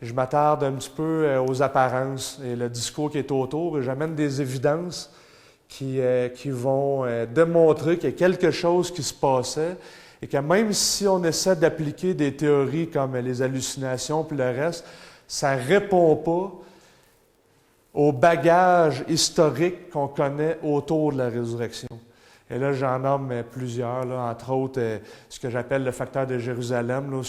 je m'attarde un petit peu aux apparences et le discours qui est autour. Et j'amène des évidences qui vont démontrer qu'il y a quelque chose qui se passait et que même si on essaie d'appliquer des théories comme les hallucinations puis le reste, ça ne répond pas au bagage historique qu'on connaît autour de la résurrection. Et là, j'en nomme plusieurs, là, entre autres ce que j'appelle le facteur de Jérusalem, là,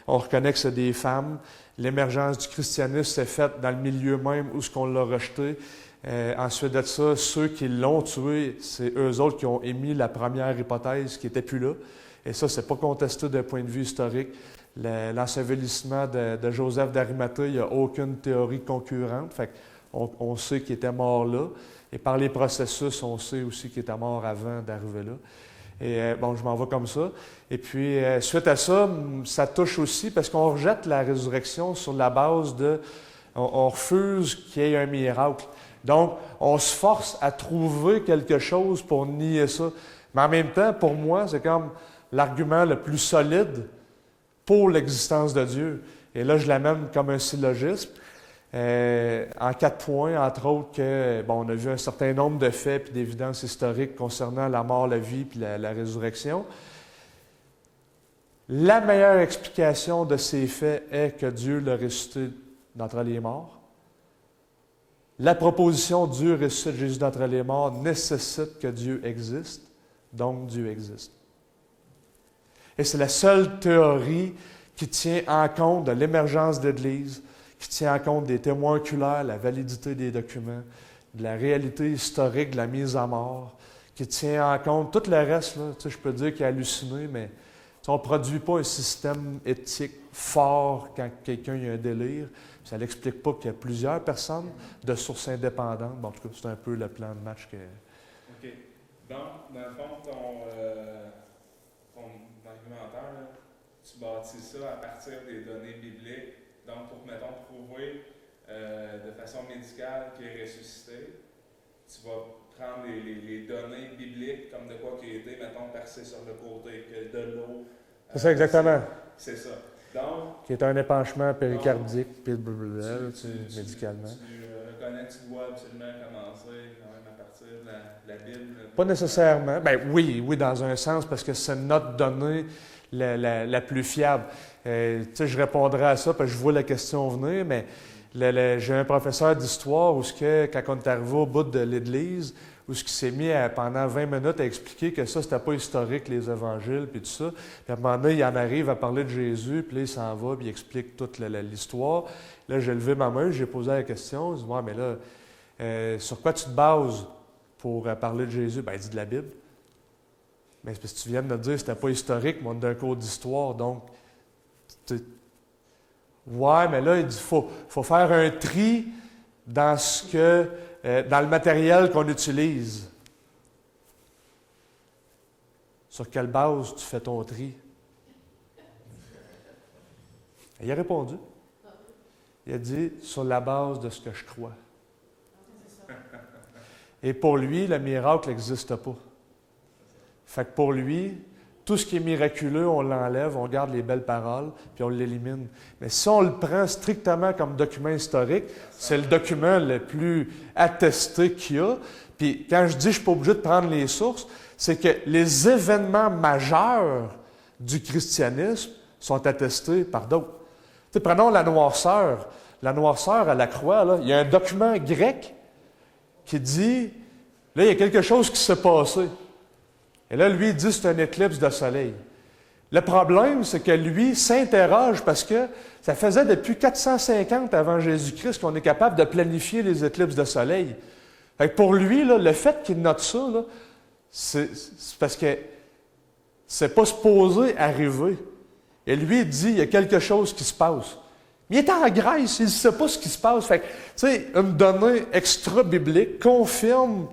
on reconnaît que c'est des femmes. L'émergence du christianisme s'est faite dans le milieu même où on l'a rejeté. Ensuite de ça, ceux qui l'ont tué, c'est eux autres qui ont émis la première hypothèse qui n'était plus là. Et ça, c'est pas contesté d'un point de vue historique. L'ensevelissement de Joseph d'Arimathée, il n'y a aucune théorie concurrente. Fait on sait qu'il était mort là. Et par les processus, on sait aussi qu'il était mort avant d'arriver là. Et je m'en vais comme ça. Et puis, suite à ça, ça touche aussi parce qu'on rejette la résurrection sur la base de... On refuse qu'il y ait un miracle. Donc, on se force à trouver quelque chose pour nier ça. Mais en même temps, pour moi, c'est comme l'argument le plus solide pour l'existence de Dieu. Et là, je l'amène comme un syllogisme. En 4 points, entre autres, on a vu un certain nombre de faits et d'évidences historiques concernant la mort, la vie et la résurrection. La meilleure explication de ces faits est que Dieu l'a ressuscité d'entre les morts. La proposition Dieu ressuscite Jésus d'entre les morts nécessite que Dieu existe, donc Dieu existe. Et c'est la seule théorie qui tient en compte de l'émergence de l'Église, qui tient en compte des témoins oculaires, la validité des documents, de la réalité historique de la mise à mort, qui tient en compte tout le reste, là, je peux dire qu'il est halluciné, mais on ne produit pas un système éthique fort quand quelqu'un a un délire. Ça n'explique pas qu'il y a plusieurs personnes de sources indépendantes. Bon, en tout cas, c'est un peu le plan de match que... OK. Donc, dans le fond, ton argumentaire, là, tu bâtis ça à partir des données bibliques. Donc, pour, mettons, prouver de façon médicale qu'il est ressuscité, tu vas prendre les données bibliques comme de quoi qu'il a été, mettons, percé sur le côté, que de l'eau. C'est ça, exactement. C'est ça. Donc, qui est un épanchement péricardique, puis Tu médicalement. reconnais que tu dois absolument commencer quand même à partir de la Bible. Pas nécessairement. Oui, dans un sens, parce que c'est notre donnée la plus fiable. Tu sais, je répondrai à ça parce que je vois la question venir, mais j'ai un professeur d'histoire où, quand on est arrivé au bout de l'Église, où ce qui s'est mis pendant 20 minutes à expliquer que ça, c'était pas historique, les évangiles, puis tout ça. Puis à un moment donné, il en arrive à parler de Jésus, puis là, il s'en va, puis il explique toute l'histoire. Là, j'ai levé ma main, j'ai posé la question. Je dis, ouais, mais là, sur quoi tu te bases pour parler de Jésus? Ben, il dit de la Bible. Mais c'est parce que tu viens de me dire que c'était pas historique, mais on est d'un cours d'histoire, donc. Ouais, mais là, il dit, faut faire un tri dans dans le matériel qu'on utilise. Sur quelle base tu fais ton tri? Il a répondu. Il a dit, sur la base de ce que je crois. Et pour lui, le miracle n'existe pas. Fait que pour lui, tout ce qui est miraculeux, on l'enlève, on garde les belles paroles, puis on l'élimine. Mais si on le prend strictement comme document historique, c'est le document le plus attesté qu'il y a. Puis quand je dis que je ne suis pas obligé de prendre les sources, c'est que les événements majeurs du christianisme sont attestés par d'autres. Tu sais, prenons la noirceur. La noirceur à la croix, là, il y a un document grec qui dit, là, il y a quelque chose qui s'est passé. Et là, lui, il dit que c'est un éclipse de soleil. Le problème, c'est que lui s'interroge parce que ça faisait depuis 450 avant Jésus-Christ qu'on est capable de planifier les éclipses de soleil. Fait que pour lui, là, le fait qu'il note ça, là, c'est parce que c'est pas supposé arriver. Et lui, il dit, il y a quelque chose qui se passe. Mais il est en Grèce, il ne sait pas ce qui se passe. Fait que, tu sais, une donnée extra-biblique confirme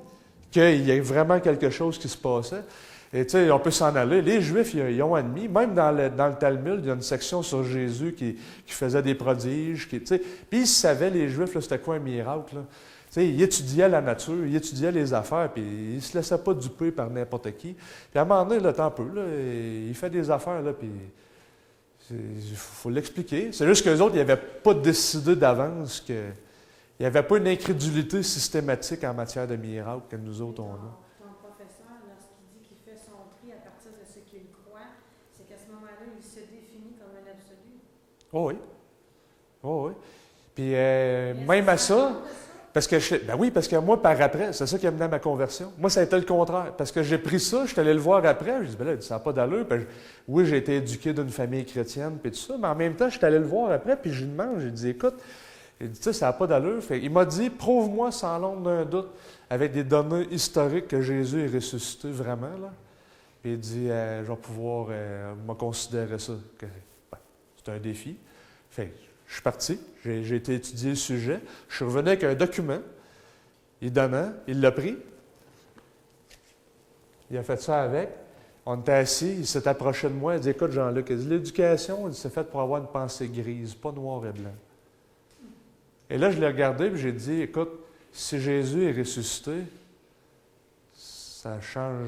qu'il y a vraiment quelque chose qui se passait. Et tu sais, on peut s'en aller. Les Juifs, ils ont admis, même dans le Talmud, il y a une section sur Jésus qui faisait des prodiges. Tu sais, puis ils savaient, les Juifs, là, c'était quoi un miracle. Là. Tu sais, ils étudiaient la nature, ils étudiaient les affaires, puis ils ne se laissaient pas duper par n'importe qui. Puis à un moment donné, le temps peu, là, il fait des affaires, là, puis il faut l'expliquer. C'est juste qu'eux autres, ils n'avaient pas décidé d'avance que... Il n'y avait pas une incrédulité systématique en matière de miracles que nous autres, on a. Ton professeur, lorsqu'il dit qu'il fait son tri à partir de ce qu'il croit, c'est qu'à ce moment-là, il se définit comme un absolu. Oh oui. Oh oui. Puis même à ça, parce que moi, par après, c'est ça qui a mené à ma conversion. Moi, ça a été le contraire. Parce que j'ai pris ça, je suis allé le voir après, je dis, ben là, ça n'a pas d'allure. Puis, oui, j'ai été éduqué d'une famille chrétienne, puis tout ça, mais en même temps, je suis allé le voir après, puis je lui demande, j'ai dit, écoute, il dit, ça n'a pas d'allure. Il m'a dit, prouve-moi sans l'ombre d'un doute, avec des données historiques, que Jésus est ressuscité vraiment. Là. Puis il dit, je vais pouvoir me considérer ça. C'est un défi. Je suis parti, j'ai été étudier le sujet. Je suis revenu avec un document, il l'a pris. Il a fait ça avec. On était assis, il s'est approché de moi, il dit, écoute Jean-Luc, il dit, l'éducation, c'est fait pour avoir une pensée grise, pas noir et blanc. Et là, je l'ai regardé et j'ai dit, écoute, si Jésus est ressuscité, ça change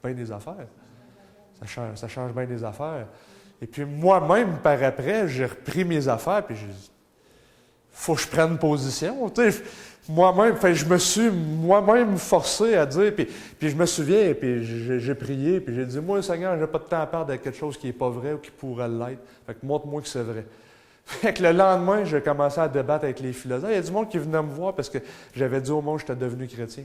bien des affaires. Ça change bien des affaires. Et puis moi-même, par après, j'ai repris mes affaires puis j'ai dit, faut que je prenne position. Tu sais, moi-même, je me suis moi-même forcé à dire, puis je me souviens, puis j'ai prié, puis j'ai dit, moi, Seigneur, j'ai pas de temps à perdre de quelque chose qui n'est pas vrai ou qui pourrait l'être. Fait que montre-moi que c'est vrai. Fait que le lendemain, j'ai commencé à débattre avec les philosophes. Il y a du monde qui venait me voir parce que j'avais dit au monde que j'étais devenu chrétien.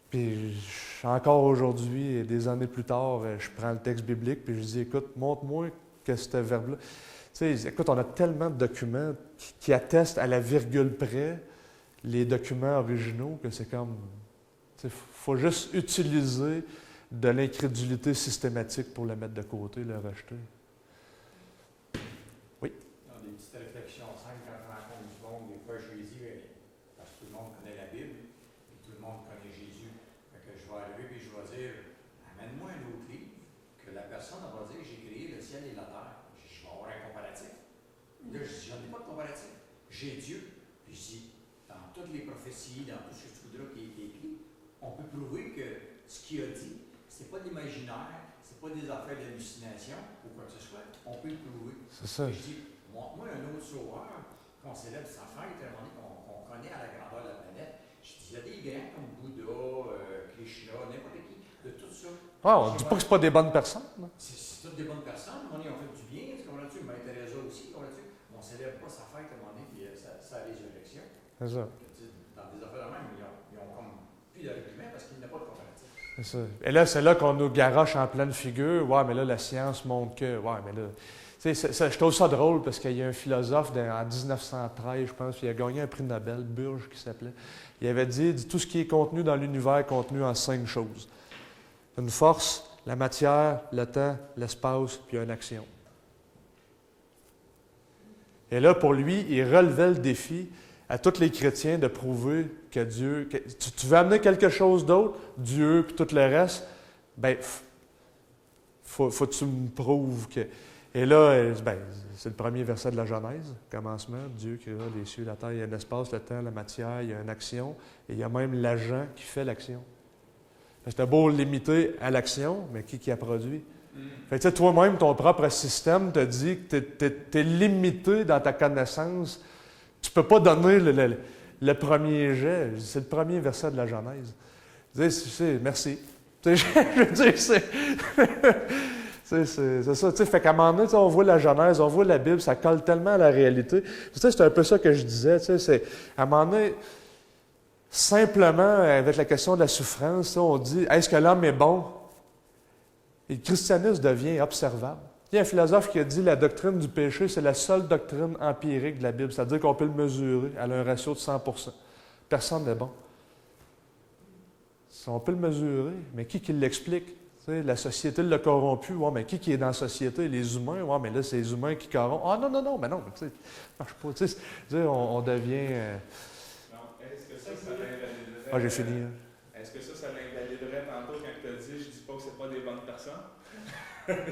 Puis encore aujourd'hui, des années plus tard, je prends le texte biblique puis je dis, écoute, montre-moi que ce verbe-là. Tu sais, écoute, on a tellement de documents qui attestent à la virgule près les documents originaux que c'est comme... Il faut juste utiliser de l'incrédulité systématique pour le mettre de côté, le rejeter. Des petites réflexions simples quand on rencontre du monde, des fois Jésus, parce que tout le monde connaît la Bible, et tout le monde connaît Jésus. Fait que je vais arriver et je vais dire, amène-moi un autre livre, que la personne va dire, j'ai créé le ciel et la terre. Je vais avoir un comparatif. Là, je dis, j'en ai pas de comparatif. J'ai Dieu. Puis je dis, dans toutes les prophéties, dans tout ce que tu voudras qui est écrit, on peut prouver que ce qu'il a dit, c'est pas de l'imaginaire, c'est pas des affaires d'hallucination ou quoi que ce soit. On peut le prouver. C'est ça. Je dis, moi, un autre sauveur, qu'on célèbre sa fête, qu'on connaît à la grandeur de la planète, je dis, il y a des grands comme Bouddha, Krishna, n'importe qui, de tout ça. On ne dit pas que ce pas des bonnes personnes. C'est toutes des bonnes personnes. On est en fait du C'est ça. Dans des affaires de même, ils ont comme plus d'arguments parce qu'il n'y a pas de comparatif. C'est ça. Et là, c'est là qu'on nous garoche en pleine figure. Ouais, mais là, la science montre que. Ouais, mais là. Tu sais, je trouve ça drôle parce qu'il y a un philosophe en 1913, je pense, il a gagné un prix Nobel, Burge qui s'appelait. Il avait dit tout ce qui est contenu dans l'univers est contenu en 5 choses. Une force, la matière, le temps, l'espace, puis une action. Et là, pour lui, il relevait le défi à tous les chrétiens de prouver que Dieu... tu veux amener quelque chose d'autre, Dieu, puis tout le reste, bien, faut que tu me prouves que... Et là, ben, c'est le premier verset de la Genèse, commencement. Dieu créa les cieux, la terre, il y a un espace, le temps, la matière, il y a une action, et il y a même l'agent qui fait l'action. C'était beau le limiter à l'action, mais qui a produit? Fait que toi-même, ton propre système te dit que tu es limité dans ta connaissance. Tu ne peux pas donner le premier jet. C'est le premier verset de la Genèse. Merci. Je veux dire, c'est ça. Fait qu'à un moment donné, on voit la Genèse, on voit la Bible, ça colle tellement à la réalité. C'est un peu ça que je disais. À un moment donné, simplement, avec la question de la souffrance, on dit, est-ce que l'homme est bon? Et le christianisme devient observable. Il y a un philosophe qui a dit la doctrine du péché, c'est la seule doctrine empirique de la Bible. C'est-à-dire qu'on peut le mesurer. Elle a un ratio de 100%. Personne n'est bon. On peut le mesurer, mais qui l'explique? La société l'a corrompu. Ouais, mais qui est dans la société? Les humains? Ouais, mais là, c'est les humains qui corrompent. Ah non, mais non. Ça marche pas. On devient... Non. Est-ce que ça l'invaliderait? Ah, j'ai fini. Hein. Est-ce que ça l'invaliderait tantôt quand tu as dit je dis pas que c'est pas des bonnes personnes?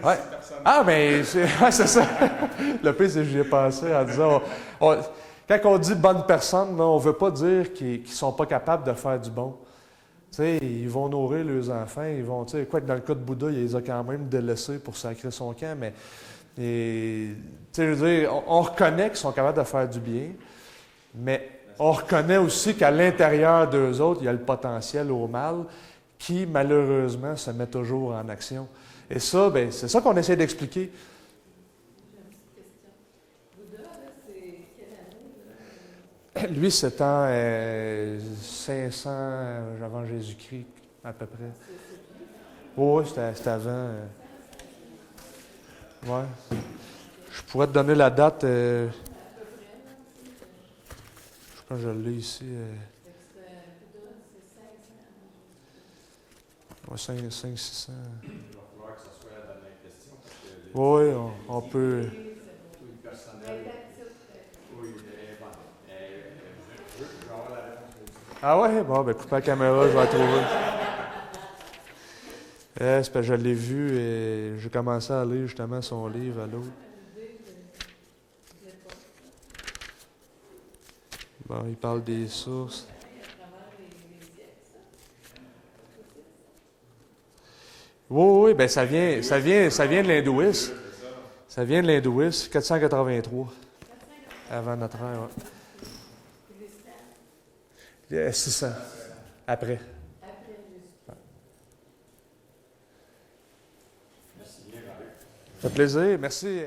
Ouais. Mais c'est ça. Le pire, c'est que j'y ai pensé en disant quand on dit bonnes personnes, on ne veut pas dire qu'ils ne sont pas capables de faire du bon. Ils vont nourrir leurs enfants, ils vont, quoi que dans le cas de Bouddha, il les a quand même délaissés pour sacrer son camp, mais je veux dire, on reconnaît qu'ils sont capables de faire du bien, mais on reconnaît aussi qu'à l'intérieur d'eux autres, il y a le potentiel au mal qui, malheureusement, se met toujours en action. Et ça, ben, c'est ça qu'on essaie d'expliquer. J'ai une petite question. Bouddha, c'est quelle année? Lui, c'est en 500 avant Jésus-Christ, à peu près. Oui, c'était avant. Ouais. Je pourrais te donner la date. Je pense que je l'ai ici. 500, 600. Il va falloir que ce soit la dernière question. Oui, on peut. Tout le personnel. Oui, je vais avoir la réponse aussi. Ah ouais? Bon, ben coupe la caméra, je vais la trouver. C'est parce que je l'ai vu et j'ai commencé à lire justement son livre à l'autre. Bon, il parle des sources. Oui, ben ça vient de l'hindouisme. Ça vient de l'hindouisme, 483. Avant notre ère, ouais. 600. Après. Merci bien, Marie. Ça fait plaisir. Merci.